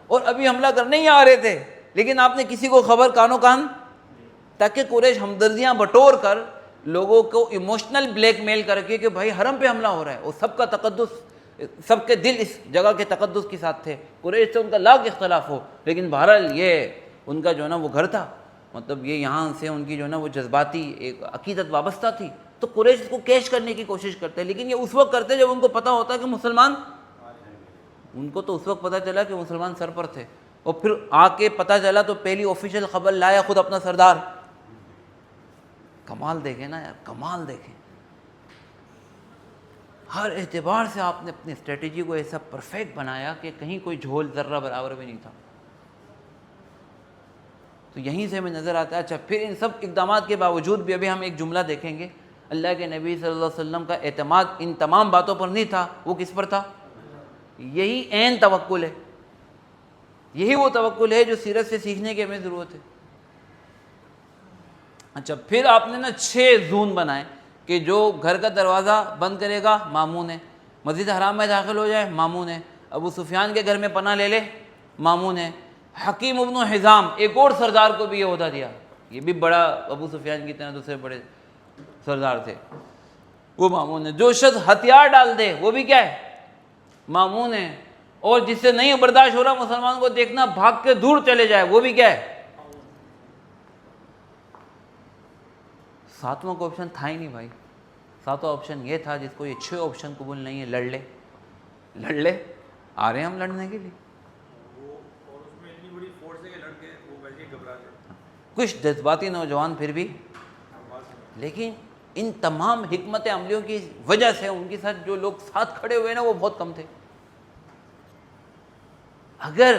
اور ابھی حملہ کرنے ہی آ رہے تھے، لیکن آپ نے کسی کو خبر کانوں کان، تاکہ قریش ہمدردیاں بٹور کر لوگوں کو ایموشنل بلیک میل کر کے کہ بھائی حرم پہ حملہ ہو رہا ہے. اور سب کا تقدس، سب کے دل اس جگہ کے تقدس کے ساتھ تھے. قریش سے ان کا لاکھ اختلاف ہو، لیکن بہرحال یہ ان کا جو ہے نا وہ گھر تھا، مطلب یہ یہاں سے ان کی جو ہے نا وہ جذباتی ایک عقیدت وابستہ تھی. تو قریش اس کو کیش کرنے کی کوشش کرتے، لیکن یہ اس وقت کرتے جب ان کو پتہ ہوتا کہ مسلمان، ان کو تو اس وقت پتہ چلا کہ مسلمان سر پر تھے، اور پھر آ کے پتہ چلا تو پہلی آفیشیل خبر لایا خود اپنا سردار. کمال دیکھیں نا یار، کمال دیکھیں. ہر اعتبار سے آپ نے اپنی اسٹریٹجی کو ایسا پرفیکٹ بنایا کہ کہیں کوئی جھول ذرہ برابر بھی نہیں تھا. تو یہیں سے ہمیں نظر آتا ہے. اچھا پھر ان سب اقدامات کے باوجود بھی ابھی ہم ایک جملہ دیکھیں گے، اللہ کے نبی صلی اللہ علیہ وسلم کا اعتماد ان تمام باتوں پر نہیں تھا، وہ کس پر تھا؟ یہی عین توکل ہے، یہی وہ توکل ہے جو سیرت سے سیکھنے کی ہمیں ضرورت ہے. اچھا پھر آپ نے نا 6 زون بنائے کہ جو گھر کا دروازہ بند کرے گا مامون ہے، مسجد حرام میں داخل ہو جائے مامون ہے، ابو سفیان کے گھر میں پناہ لے لے مامون ہے. حکیم ابن حزام ایک اور سردار کو بھی یہ عہدہ دیا، یہ بھی بڑا ابو سفیان کی طرح دوسرے بڑے سردار تھے، وہ مامون ہے. جو شخص ہتھیار ڈال دے وہ بھی کیا ہے؟ مامون ہے. اور جس سے نہیں برداشت ہو رہا مسلمان کو دیکھنا، بھاگ کے دور چلے جائے، وہ بھی کیا ہے؟ 7واں کو آپشن تھا ہی نہیں بھائی. 7واں آپشن یہ تھا جس کو یہ 6 آپشن قبول نہیں ہے، لڑ لے، لڑ لے، آ رہے ہیں ہم لڑنے کے لیے. اور اس میں اتنی بڑی فورس ہے کہ لڑکے وہ ویسے ہی گھبرا جائے. کچھ جذباتی نوجوان پھر بھی، لیکن ان تمام حکمت عملیوں کی وجہ سے ان کے ساتھ جو لوگ ساتھ کھڑے ہوئے نا وہ بہت کم تھے. اگر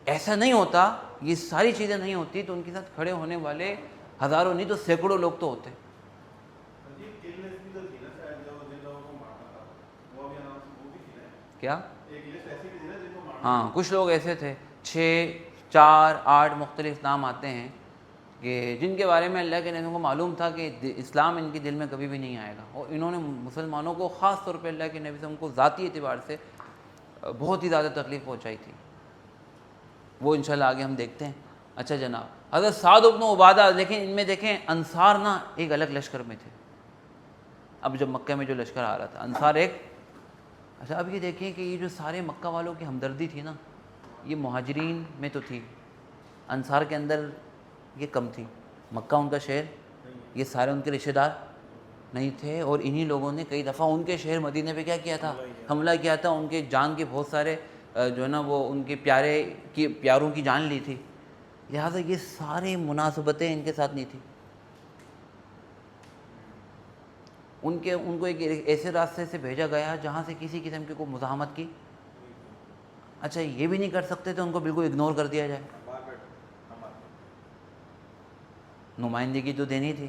ایسا نہیں ہوتا، یہ ساری چیزیں نہیں ہوتی، تو ان کے ساتھ کھڑے ہونے والے ہزاروں نہیں تو سینکڑوں لوگ تو ہوتے. کیا؟ ہاں کچھ لوگ ایسے تھے، 6 4 8 مختلف نام آتے ہیں کہ جن کے بارے میں اللہ کے نبی کو معلوم تھا کہ اسلام ان کے دل میں کبھی بھی نہیں آئے گا، اور انہوں نے مسلمانوں کو خاص طور پہ اللہ کے نبی سے ان کو ذاتی اعتبار سے بہت ہی زیادہ تکلیف پہنچائی تھی. وہ انشاءاللہ آگے ہم دیکھتے ہیں. اچھا جناب، حضرت سعد بن عبادہ، لیکن ان میں دیکھیں انصار نا ایک الگ لشکر میں تھے. اب جب مکہ میں جو لشکر آ رہا تھا، انصار ایک. اچھا اب یہ دیکھیں کہ یہ جو سارے مکہ والوں کی ہمدردی تھی نا، یہ مہاجرین میں تو تھی، انصار کے اندر یہ کم تھی. مکہ ان کا شہر، یہ سارے ان کے رشتہ دار نہیں تھے، اور انہی لوگوں نے کئی دفعہ ان کے شہر مدینہ پہ کیا کیا تھا؟ حملہ کیا تھا. ان کے جان کے بہت سارے جو ہے نا وہ ان کے پیاروں کی جان لی تھی. لہٰذا یہ ساری مناسبتیں ان کے ساتھ نہیں تھیں. ان کو ایک ایسے راستے سے بھیجا گیا جہاں سے کسی قسم کی کوئی مزاحمت کی. اچھا یہ بھی نہیں کر سکتے تو ان کو بالکل اگنور کر دیا جائے. نمائندگی تو دینی تھی،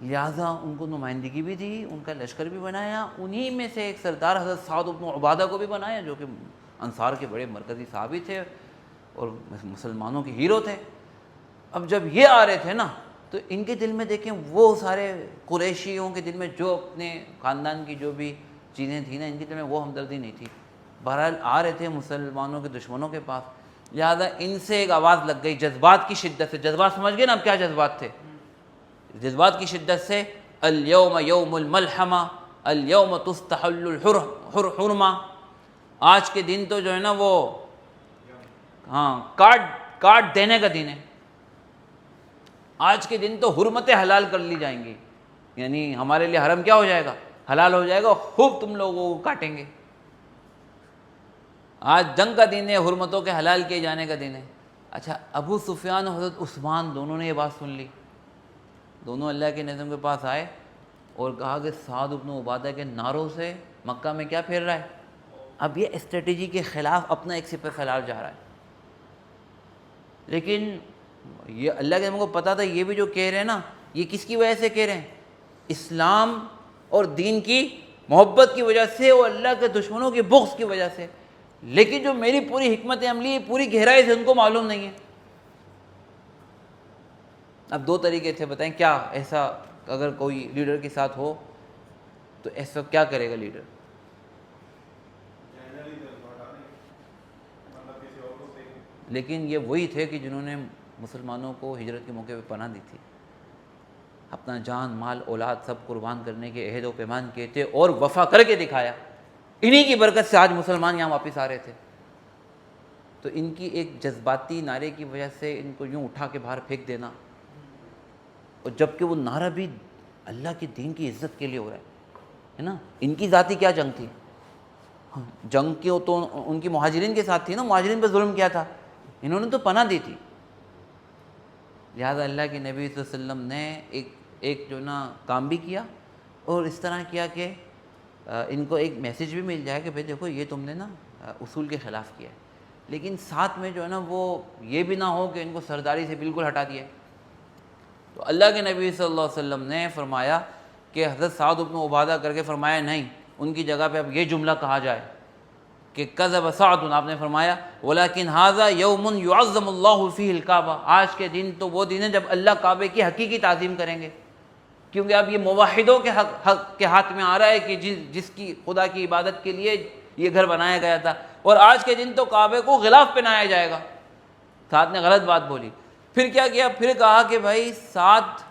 لہٰذا ان کو نمائندگی بھی دی، ان کا لشکر بھی بنایا. انہی میں سے ایک سردار حضرت سعد بن عبادہ کو بھی بنایا، جو کہ انصار کے بڑے مرکزی صحابی تھے اور مسلمانوں کے ہیرو تھے. اب جب یہ آ رہے تھے نا، تو ان کے دل میں دیکھیں وہ سارے قریشیوں کے دل میں جو اپنے خاندان کی جو بھی چیزیں تھیں نا، ان کے دل میں وہ ہمدردی نہیں تھی. بہرحال آ رہے تھے مسلمانوں کے دشمنوں کے پاس، لہٰذا ان سے ایک آواز لگ گئی جذبات کی شدت سے. جذبات سمجھ گئے نا اب کیا جذبات تھے؟ جذبات کی شدت سے، الیوم یوم الملحمہ الیوم تستحل الحرمہ. آج کے دن تو جو ہے نا وہ کاٹ دینے کا دن ہے. آج کے دن تو حرمتیں حلال کر لی جائیں گی، یعنی ہمارے لیے حرم کیا ہو جائے گا؟ حلال ہو جائے گا، خوب تم لوگوں کو کاٹیں گے. آج جنگ کا دن ہے، حرمتوں کے حلال کیے جانے کا دن ہے. اچھا ابو سفیان اور حضرت عثمان دونوں نے یہ بات سن لی. دونوں اللہ کے نبی کے پاس آئے اور کہا کہ سعد بن عبادہ کے نعروں سے مکہ میں کیا پھیر رہا ہے؟ اب یہ اسٹریٹجی کے خلاف اپنا ایک سپہ سالار جا رہا ہے. لیکن یہ اللہ کے نبی کو پتا تھا یہ بھی جو کہہ رہے ہیں نا یہ کس کی وجہ سے کہہ رہے ہیں؟ اسلام اور دین کی محبت کی وجہ سے اور اللہ کے دشمنوں کے بغض کی وجہ سے. لیکن جو میری پوری حکمت عملی پوری گہرائی سے ان کو معلوم نہیں ہے. اب دو طریقے تھے، بتائیں کیا ایسا اگر کوئی لیڈر کے ساتھ ہو تو ایسا کیا کرے گا لیڈر؟ لیکن یہ وہی تھے کہ جنہوں نے مسلمانوں کو ہجرت کے موقع پہ پناہ دی تھی، اپنا جان مال اولاد سب قربان کرنے کے عہد و پیمان کیے تھے اور وفا کر کے دکھایا. انہی کی برکت سے آج مسلمان یہاں واپس آ رہے تھے. تو ان کی ایک جذباتی نعرے کی وجہ سے ان کو یوں اٹھا کے باہر پھینک دینا، اور جب کہ وہ نعرہ بھی اللہ کے دین کی عزت کے لیے ہو رہا ہے نا. ان کی ذاتی کیا جنگ تھی؟ جنگ کی تو ان کی مہاجرین کے ساتھ تھی نا، مہاجرین پہ ظلم کیا تھا، انہوں نے تو پناہ دی تھی. لہٰذا اللہ کے نبی صلی اللہ علیہ وسلم نے ایک جو نا کام بھی کیا، اور اس طرح کیا کہ ان کو ایک میسیج بھی مل جائے کہ بھئی دیکھو یہ تم نے نا اصول کے خلاف کیا ہے، لیکن ساتھ میں جو ہے نا وہ یہ بھی نہ ہو کہ ان کو سرداری سے بالکل ہٹا دیا. تو اللہ کے نبی صلی اللہ علیہ وسلم نے فرمایا کہ حضرت سعد بن عبادہ کر کے فرمایا نہیں، ان کی جگہ پہ اب یہ جملہ کہا جائے کہ کذب سعد، آپ نے فرمایا ولیکن ھذا یوم یعظم اللہ فیہ الکعبہ، آج کے دن تو وہ دن ہے جب اللہ کعبے کی حقیقی تعظیم کریں گے، کیونکہ اب یہ موحدوں کے حق کے ہاتھ میں آ رہا ہے کہ جس کی خدا کی عبادت کے لیے یہ گھر بنایا گیا تھا، اور آج کے دن تو کعبے کو غلاف پہنایا جائے گا. سعد نے غلط بات بولی. پھر کیا کیا؟ پھر کہا کہ بھائی سعد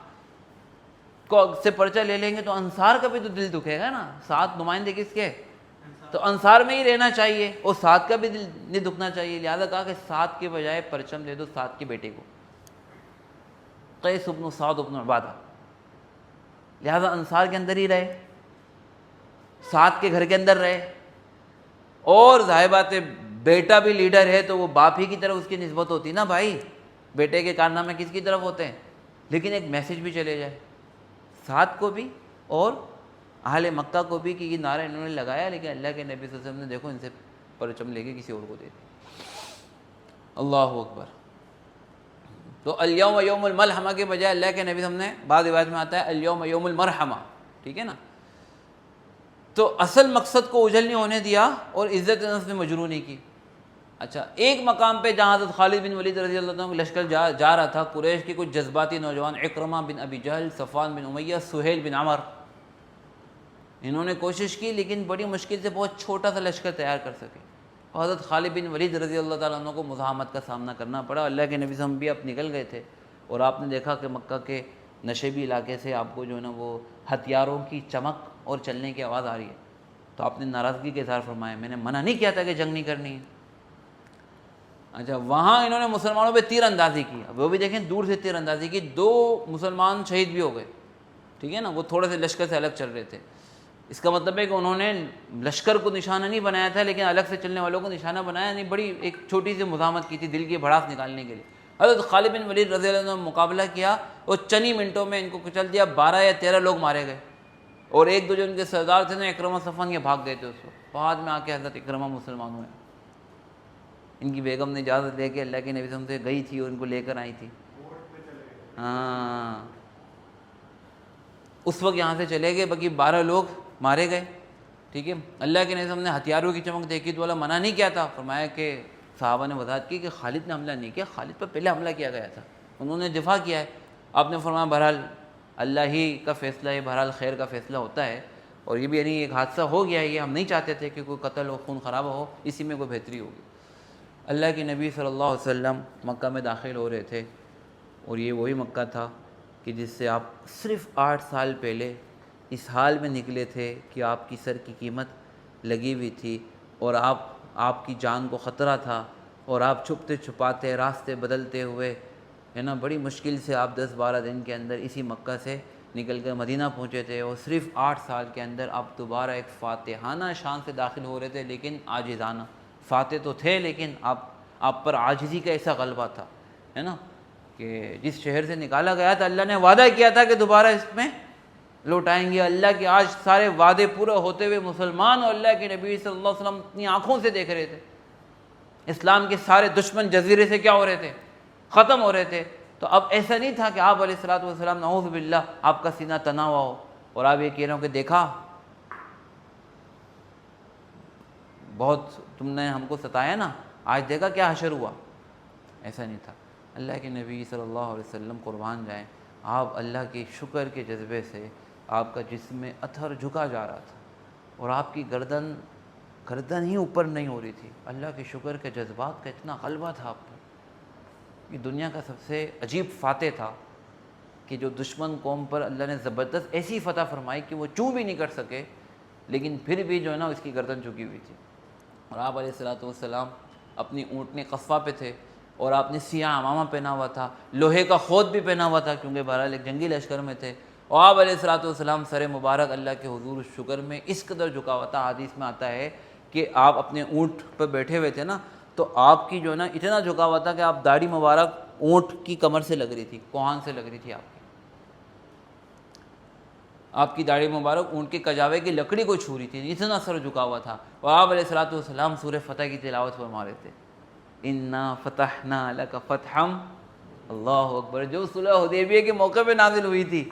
کو سے پرچہ لے لیں گے تو انصار کا بھی تو دل دکھے گا نا. سعد نمائندے کس کے؟ تو انصار میں ہی رہنا چاہیے، اور سعد کا بھی دل نہیں دکھنا چاہیے. لہٰذا کہا کہ سعد کے بجائے پرچم دے دو سعد کے بیٹے کو، قیس بن سعد بن عبادہ. لہٰذا انصار کے اندر ہی رہے، سعد کے گھر کے اندر رہے. اور ظاہر بات ہے بیٹا بھی لیڈر ہے تو وہ باپ ہی کی طرف اس کی نسبت ہوتی نا. بھائی بیٹے کے کارنامے کس کی طرف ہوتے ہیں؟ لیکن ایک میسیج بھی چلے جائے سعد کو بھی اور اہل مکہ کو بھی کہ یہ نعرہ انہوں نے لگایا، لیکن اللہ کے نبی صلی اللہ علیہ وسلم نے دیکھو ان سے پرچم لے کے کسی اور کو دے دی. اللہ اکبر. تو الیوم یوم الملحمہ کے بجائے اللہ کے نبی صلی اللہ علیہ وسلم نے، بعض روایت میں آتا ہے الیوم یوم المرحمہ، ٹھیک ہے نا. تو اصل مقصد کو اجل نہیں ہونے دیا اور عزت نفس میں مجروح نہیں کی. اچھا، ایک مقام پہ جہاں حضرت خالد بن ولید رضی اللہ عنہ کا لشکر جا رہا تھا، قریش کے کچھ جذباتی نوجوان عکرمہ بن ابی جہل، صفوان بن امیہ، سہیل بن عمر، انہوں نے کوشش کی لیکن بڑی مشکل سے بہت چھوٹا سا لشکر تیار کر سکے. اور حضرت خالد بن ولید رضی اللہ تعالیٰ عنہ کو مزاحمت کا سامنا کرنا پڑا. اللہ کے نبی صلی اللہ علیہ وسلم بھی اب نکل گئے تھے، اور آپ نے دیکھا کہ مکہ کے نشیبی علاقے سے آپ کو جو ہے نا وہ ہتھیاروں کی چمک اور چلنے کی آواز آ رہی ہے. تو آپ نے ناراضگی کے اظہار فرمایا، میں نے منع نہیں کیا تھا کہ جنگ نہیں کرنی ہے. اچھا، وہاں انہوں نے مسلمانوں پہ تیر اندازی کی. اب وہ بھی دیکھیں دور سے تیر اندازی کی، 2 مسلمان شہید بھی ہو گئے، ٹھیک ہے نا. وہ تھوڑے سے لشکر سے الگ چل رہے تھے. اس کا مطلب ہے کہ انہوں نے لشکر کو نشانہ نہیں بنایا تھا، لیکن الگ سے چلنے والوں کو نشانہ بنایا. نہیں، بڑی ایک چھوٹی سی مزاحمت کی تھی دل کی بھڑاس نکالنے کے لیے. حضرت خالد بن ولید رضی اللہ عنہ نے مقابلہ کیا اور چند ہی منٹوں میں ان کو کچل دیا. 12 یا 13 لوگ مارے گئے، اور ایک دو جو ان کے سردار تھے نا عکرمہ صفوان، یہ بھاگ گئے تھے. اس وقت بعد میں آ کے حضرت عکرمہ مسلمان ہوئے. ان کی بیگم نے اجازت لے کے اللہ کے نبی سے گئی تھی اور ان کو لے کر آئی تھی. ہاں، اس وقت یہاں سے چلے گئے، باقی 12 لوگ مارے گئے. ٹھیک ہے، اللہ کے نبی نے ہتھیاروں کی چمک دیکھی تو والا منع نہیں کیا تھا. فرمایا کہ صحابہ نے وضاحت کی کہ خالد نے حملہ نہیں کیا، خالد پر پہلے حملہ کیا گیا تھا، انہوں نے دفاع کیا ہے. آپ نے فرمایا بہرحال اللہ ہی کا فیصلہ ہے، بہرحال خیر کا فیصلہ ہوتا ہے. اور یہ بھی یعنی ایک حادثہ ہو گیا ہے، یہ ہم نہیں چاہتے تھے کہ کوئی قتل ہو، خون خرابہ ہو، اسی میں کوئی بہتری ہوگی. اللہ کے نبی صلی اللہ علیہ وسلم مکہ میں داخل ہو رہے تھے، اور یہ وہی مکہ تھا کہ جس سے آپ صرف 8 سال پہلے اس حال میں نکلے تھے کہ آپ کی سر کی قیمت لگی ہوئی تھی، اور آپ کی جان کو خطرہ تھا، اور آپ چھپتے چھپاتے راستے بدلتے ہوئے ہے نا بڑی مشکل سے آپ 10-12 دن کے اندر اسی مکہ سے نکل کر مدینہ پہنچے تھے. اور صرف 8 سال کے اندر آپ دوبارہ ایک فاتحانہ شان سے داخل ہو رہے تھے، لیکن عاجزانہ. فاتح تو تھے لیکن آپ پر عاجزی کا ایسا غلبہ تھا، ہے نا، کہ جس شہر سے نکالا گیا تھا اللہ نے وعدہ کیا تھا کہ دوبارہ اس میں لوٹائیں گے. اللہ کے آج سارے وعدے پورے ہوتے ہوئے مسلمان اور اللہ کے نبی صلی اللہ علیہ وسلم اپنی آنکھوں سے دیکھ رہے تھے. اسلام کے سارے دشمن جزیرے سے کیا ہو رہے تھے؟ ختم ہو رہے تھے. تو اب ایسا نہیں تھا کہ آپ علیہ الصلوۃ والسلام نعوذ باللہ آپ کا سینہ تنا ہوا ہو اور آپ یہ کہہ رہے ہو کہ دیکھا بہت تم نے ہم کو ستایا نا، آج دیکھا کیا حشر ہوا. ایسا نہیں تھا. اللہ کے نبی صلی اللہ علیہ وسلم قربان جائیں، آپ اللہ کے شکر کے جذبے سے آپ کا جسم میں اتھر جھکا جا رہا تھا اور آپ کی گردن ہی اوپر نہیں ہو رہی تھی. اللہ کے شکر کے جذبات کا اتنا غلبہ تھا آپ پر. یہ دنیا کا سب سے عجیب فاتح تھا کہ جو دشمن قوم پر اللہ نے زبردست ایسی فتح فرمائی کہ وہ چوں بھی نہیں کر سکے، لیکن پھر بھی جو ہے نا اس کی گردن جھکی ہوئی تھی. اور آپ علیہ الصلوۃ والسلام اپنی اونٹنی قصوہ پہ تھے اور آپ نے سیاہ عمامہ پہنا ہوا تھا، لوہے کا خود بھی پہنا ہوا تھا کیونکہ بہرحال ایک جنگی لشکر میں تھے. اور آپ علیہ الصلوۃ والسلام سر مبارک اللہ کے حضور شکر میں اس قدر جھکا ہوا تھا. حدیث میں آتا ہے کہ آپ اپنے اونٹ پر بیٹھے ہوئے تھے نا، تو آپ کی جو ہے نا اتنا جھکا ہوا تھا کہ آپ داڑھی مبارک اونٹ کی کمر سے لگ رہی تھی، کوہان سے لگ رہی تھی. آپ کی داڑھی مبارک اونٹ کے کجاوے کی لکڑی کو چھو رہی تھی، اتنا سر جھکا ہوا تھا. اور آپ علیہ الصلوۃ والسلام سورہ فتح کی تلاوت فرما رہے تھے. انا فتحنا لک فتحا، اللہ اکبر، جو صلح حدیبیہ کے موقع پہ نازل ہوئی تھی.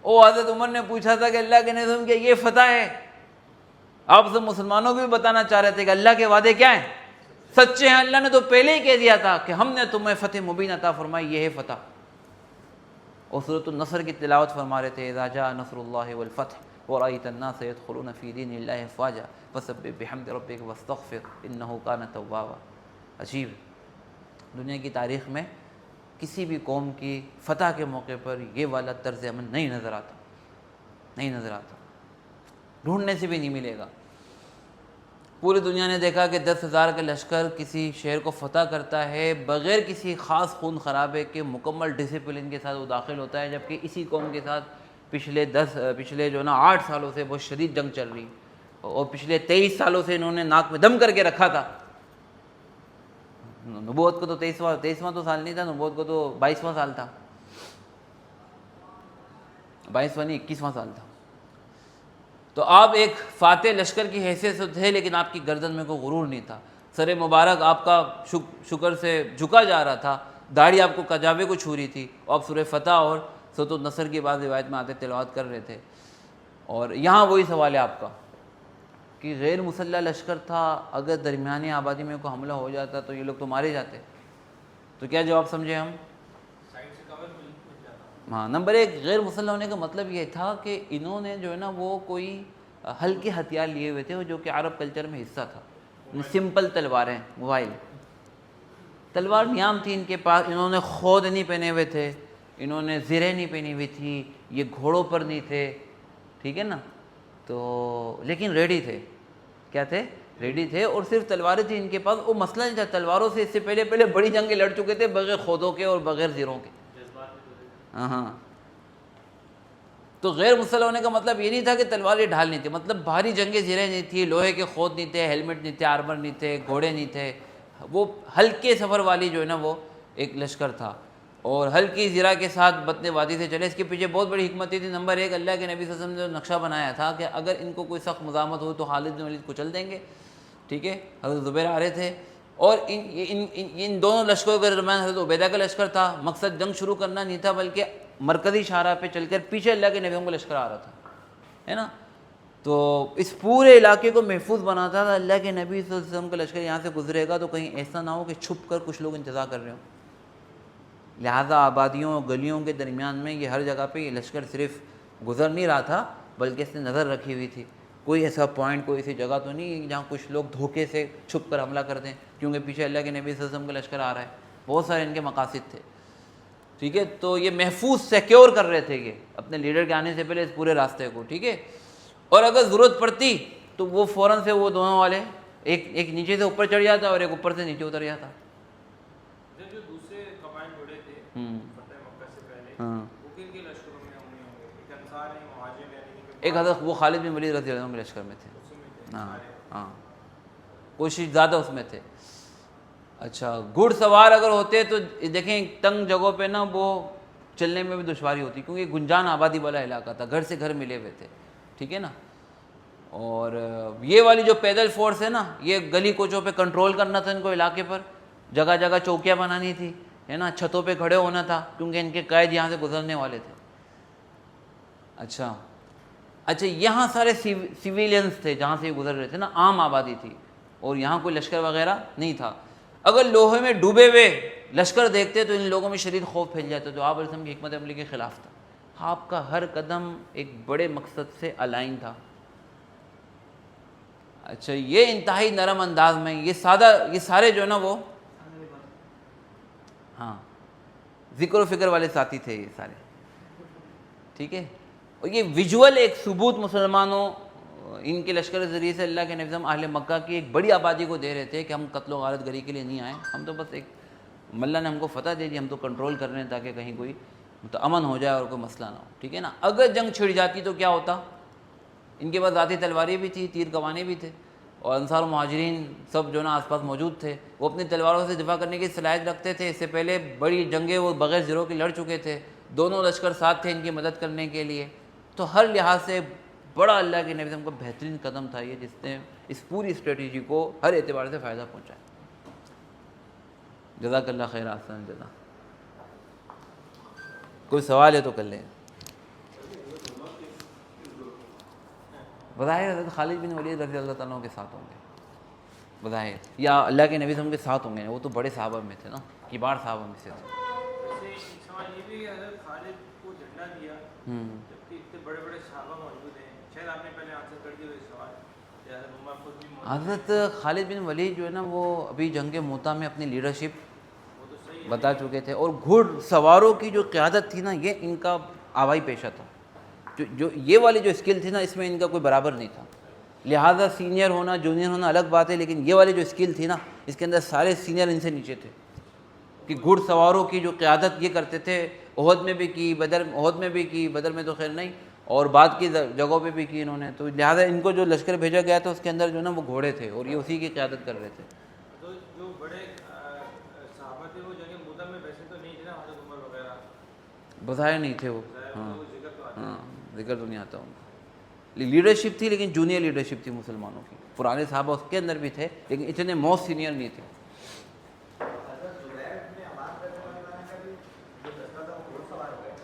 او حضرت عمر نے پوچھا تھا کہ اللہ کے نبی کہ یہ فتح ہے؟ آپ سب مسلمانوں کو بھی بتانا چاہ رہے تھے کہ اللہ کے وعدے کیا ہیں؟ سچے ہیں. اللہ نے تو پہلے ہی کہہ دیا تھا کہ ہم نے تمہیں فتح مبین عطا فرمائی، یہ ہے فتح. اور سورۃ النصر کی تلاوت فرما رہے تھے، اذا جاء نصر اللہ والفتح ورأیت الناس يدخلون فی دین اللہ افواجا فسبح بحمد ربک واستغفر انہ کان توابا. عجیب، دنیا کی تاریخ میں کسی بھی قوم کی فتح کے موقع پر یہ والا طرز عمل نہیں نظر آتا، ڈھونڈنے سے بھی نہیں ملے گا. پوری دنیا نے دیکھا کہ 10,000 کا لشکر کسی شہر کو فتح کرتا ہے بغیر کسی خاص خون خرابے کے، مکمل ڈسپلن کے ساتھ وہ داخل ہوتا ہے، جبکہ اسی قوم کے ساتھ پچھلے جو نا 8 سالوں سے بہت شدید جنگ چل رہی، اور پچھلے 23 سالوں سے انہوں نے ناک میں دم کر کے رکھا تھا. نبوت کو تو 23واں تو سال نہیں تھا، نبوت کو تو 22واں سال تھا، 22واں نہیں 21واں سال تھا. تو آپ ایک فاتح لشکر کی حیثیت سے تھے، لیکن آپ کی گردن میں کوئی غرور نہیں تھا. سر مبارک آپ کا شکر سے جھکا جا رہا تھا، داڑھی آپ کو کجاوے کو چھو رہی تھی، اور آپ سورہ فتح اور سورۃ النصر کی بعض روایت میں آتے تلاوت کر رہے تھے. اور یہاں وہی سوال ہے آپ کا کہ غیر مسلح لشکر تھا، اگر درمیانی آبادی میں کوئی حملہ ہو جاتا تو یہ لوگ تو مارے جاتے. تو کیا جواب سمجھے ہم؟ ہاں، نمبر 1 غیر مسلح ہونے کا مطلب یہ تھا کہ انہوں نے جو ہے نا وہ کوئی ہلکے ہتھیار لیے ہوئے تھے، جو کہ عرب کلچر میں حصہ تھا. سمپل تلواریں، موبائل تلوار نیام تھی ان کے پاس. انہوں نے خود نہیں پہنے ہوئے تھے، انہوں نے زرہیں نہیں پہنی ہوئی تھی، یہ گھوڑوں پر نہیں تھے، ٹھیک ہے نا. تو لیکن ریڈی تھے. کیا تھے؟ ریڈی تھے. اور صرف تلواریں تھیں ان کے پاس. وہ مسئلہ نہیں تھا تلواروں سے، اس سے پہلے بڑی جنگیں لڑ چکے تھے بغیر خودوں کے اور بغیر زروں کے. ہاں. تو غیر مسلح ہونے کا مطلب یہ نہیں تھا کہ تلواریں ڈھالنی تھی، مطلب بھاری جنگیں زرہیں نہیں تھی، لوہے کے خود نہیں تھے، ہیلمٹ نہیں تھے، آرمر نہیں تھے، گھوڑے نہیں تھے. وہ ہلکے سفر والی جو ہے نا وہ ایک لشکر تھا، اور ہلکی زرہ کے ساتھ بطن وادی سے چلے. اس کے پیچھے بہت بڑی حکمت تھی. نمبر 1 اللہ کے نبی صلی اللہ علیہ وسلم نے نقشہ بنایا تھا کہ اگر ان کو کوئی سخت مزاحمت ہو تو خالد بن ولید کو چل دیں گے، ٹھیک ہے. حضرت زبیر آ رہے تھے، اور ان دونوں لشکروں کے درمیان حضرت عبیدہ کا لشکر تھا. مقصد جنگ شروع کرنا نہیں تھا، بلکہ مرکزی شاہراہ پہ چل کر پیچھے اللہ کے نبیوں کا لشکر آ رہا تھا، ہے نا. تو اس پورے علاقے کو محفوظ بناتا تھا. اللہ کے نبی صلی اللہ علیہ وسلم کا لشکر یہاں سے گزرے گا تو کہیں ایسا نہ ہو کہ چھپ کر کچھ لوگ انتظار کر رہے ہوں. لہذا آبادیوں گلیوں کے درمیان میں یہ ہر جگہ پہ یہ لشکر صرف گزر نہیں رہا تھا، بلکہ اس نے نظر رکھی ہوئی تھی. کوئی ایسا پوائنٹ، کوئی ایسی جگہ تو نہیں جہاں کچھ لوگ دھوکے سے چھپ کر حملہ کر دیں، کیونکہ پیچھے اللہ کے نبی صلی اللہ علیہ وسلم کا لشکر آ رہا ہے. بہت سارے ان کے مقاصد تھے، ٹھیک ہے. تو یہ محفوظ سیکیور کر رہے تھے یہ اپنے لیڈر کے آنے سے پہلے اس پورے راستے کو، ٹھیک ہے. اور اگر ضرورت پڑتی تو وہ فوراً سے وہ دونوں والے ایک نیچے سے اوپر چڑھ جاتا اور ایک اوپر سے نیچے اتر جاتا. جو دوسرے قبائل جڑے تھے فتح مکہ سے پہلے، ہاں، وہ کن کے لشکروں میں ہوں گے؟ ایک انصار ہیں، مہاجر ہیں، ایک حضرت وہ خالد بن ولید رضی اللہ عنہ کے لشکر میں تھے. اس میں تھے. ہاں، کوشش زیادہ اس میں تھے. اچھا، گھڑ سوار اگر ہوتے تو دیکھیں تنگ جگہوں پہ نا وہ چلنے میں بھی دشواری ہوتی، کیونکہ گنجان آبادی والا علاقہ تھا، گھر سے گھر ملے ہوئے تھے، ٹھیک ہے نا. اور یہ والی جو پیدل فورس ہے نا، یہ گلی کوچوں پہ کنٹرول کرنا تھا ان کو، علاقے پر جگہ جگہ چوکیاں بنانی تھی. ہے نا, چھتوں پہ کھڑے ہونا تھا کیونکہ ان کے قائد یہاں سے گزرنے والے تھے. اچھا یہاں سارے سویلینس تھے جہاں سے یہ گزر رہے تھے نا, عام آبادی تھی, اور یہاں کوئی لشکر وغیرہ نہیں تھا. اگر لوہے میں ڈوبے ہوئے لشکر دیکھتے تو ان لوگوں میں شدید خوف پھیل جاتا, جو آپ علیہ السلام کی حکمت عملی کے خلاف تھا. آپ کا ہر قدم ایک بڑے مقصد سے الائن تھا. اچھا یہ انتہائی نرم انداز میں یہ سارے جو ہے نا وہ ہاں ذکر و فکر والے ساتھی تھے یہ سارے, ٹھیک ہے. اور یہ ویژول ایک ثبوت مسلمانوں ان کے لشکر کے ذریعے سے اللہ کے نبی صلی اہل مکہ کی ایک بڑی آبادی کو دے رہے تھے کہ ہم قتل و غارت گری کے لیے نہیں آئے, ہم تو بس ایک اللہ نے ہم کو فتح دے دی, ہم تو کنٹرول کر رہے ہیں تاکہ کہیں کوئی امن ہو جائے اور کوئی مسئلہ نہ ہو, ٹھیک ہے نا. اگر جنگ چھڑ جاتی تو کیا ہوتا, ان کے پاس ذاتی تلواریں بھی تھی, تیر کمانے بھی تھے, اور انصار و مہاجرین سب جو ہے نا آس پاس موجود تھے, وہ اپنی تلواروں سے دفاع کرنے کی صلاحیت رکھتے تھے. اس سے پہلے بڑی جنگیں وہ بغیر زیروں کے لڑ چکے تھے, دونوں لشکر ساتھ تھے ان کی مدد کرنے کے لیے. تو ہر لحاظ سے بڑا اللہ کے نبی کا بہترین قدم تھا یہ, جس نے اس پوری اسٹریٹجی کو ہر اعتبار سے فائدہ پہنچایا. جزاک اللہ خیر, آسان جزا. کوئی سوال ہے تو کر لیں. بظاہر حضرت خالد بن ولید رضی اللہ تعالیٰ کے ساتھ ہوں گے بظاہر, یا اللہ کے نبی کے ساتھ ہوں گے, وہ تو بڑے صحابہ میں تھے نا, کبار صحابہ میں سے تھے. ویسے ایک سوال یہ بھی ہے, حضرت خالد کو جھنڈا دیا جبکہ اتنے بڑے بڑے صحابہ موجود ہیں, شاید آپ نے پہلے آنسر کر دیا یہ سوال. حضرت خالد بن ولید جو ہے نا وہ ابھی جنگ موتا میں اپنی لیڈرشپ بتا چکے تھے, اور گھڑ سواروں کی جو قیادت تھی نا یہ ان کا آوائی پیشہ تھا. جو یہ والی جو اسکل تھی نا اس میں ان کا کوئی برابر نہیں تھا. لہٰذا سینئر ہونا جونیئر ہونا الگ بات ہے, لیکن یہ والی جو اسکل تھی نا اس کے اندر سارے سینئر ان سے نیچے تھے, کہ گھڑ سواروں کی جو قیادت یہ کرتے تھے. احد میں بھی کی, احد میں بھی کی, بدر میں تو خیر نہیں, اور بعد کی جگہوں پہ بھی کی انہوں نے. تو لہٰذا ان کو جو لشکر بھیجا گیا تھا اس کے اندر جو نا وہ گھوڑے تھے, اور یہ اسی کی قیادت کر رہے تھے. تو جو بڑے صحابہ تھے وہ جنگ موتا میں ویسے تو نہیں تھے نا, حضرت عمر وغیرہ بظاہر نہیں تھے وہ, ہاں ذکر تو نہیں آتا ان کا. لیڈرشپ تھی لیکن جونیئر لیڈرشپ تھی مسلمانوں کی. پرانے صحابہ اس کے اندر بھی تھے لیکن اتنے موسٹ سینئر نہیں تھے.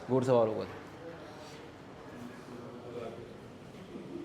گھوڑ سوار ہو گئے تھے.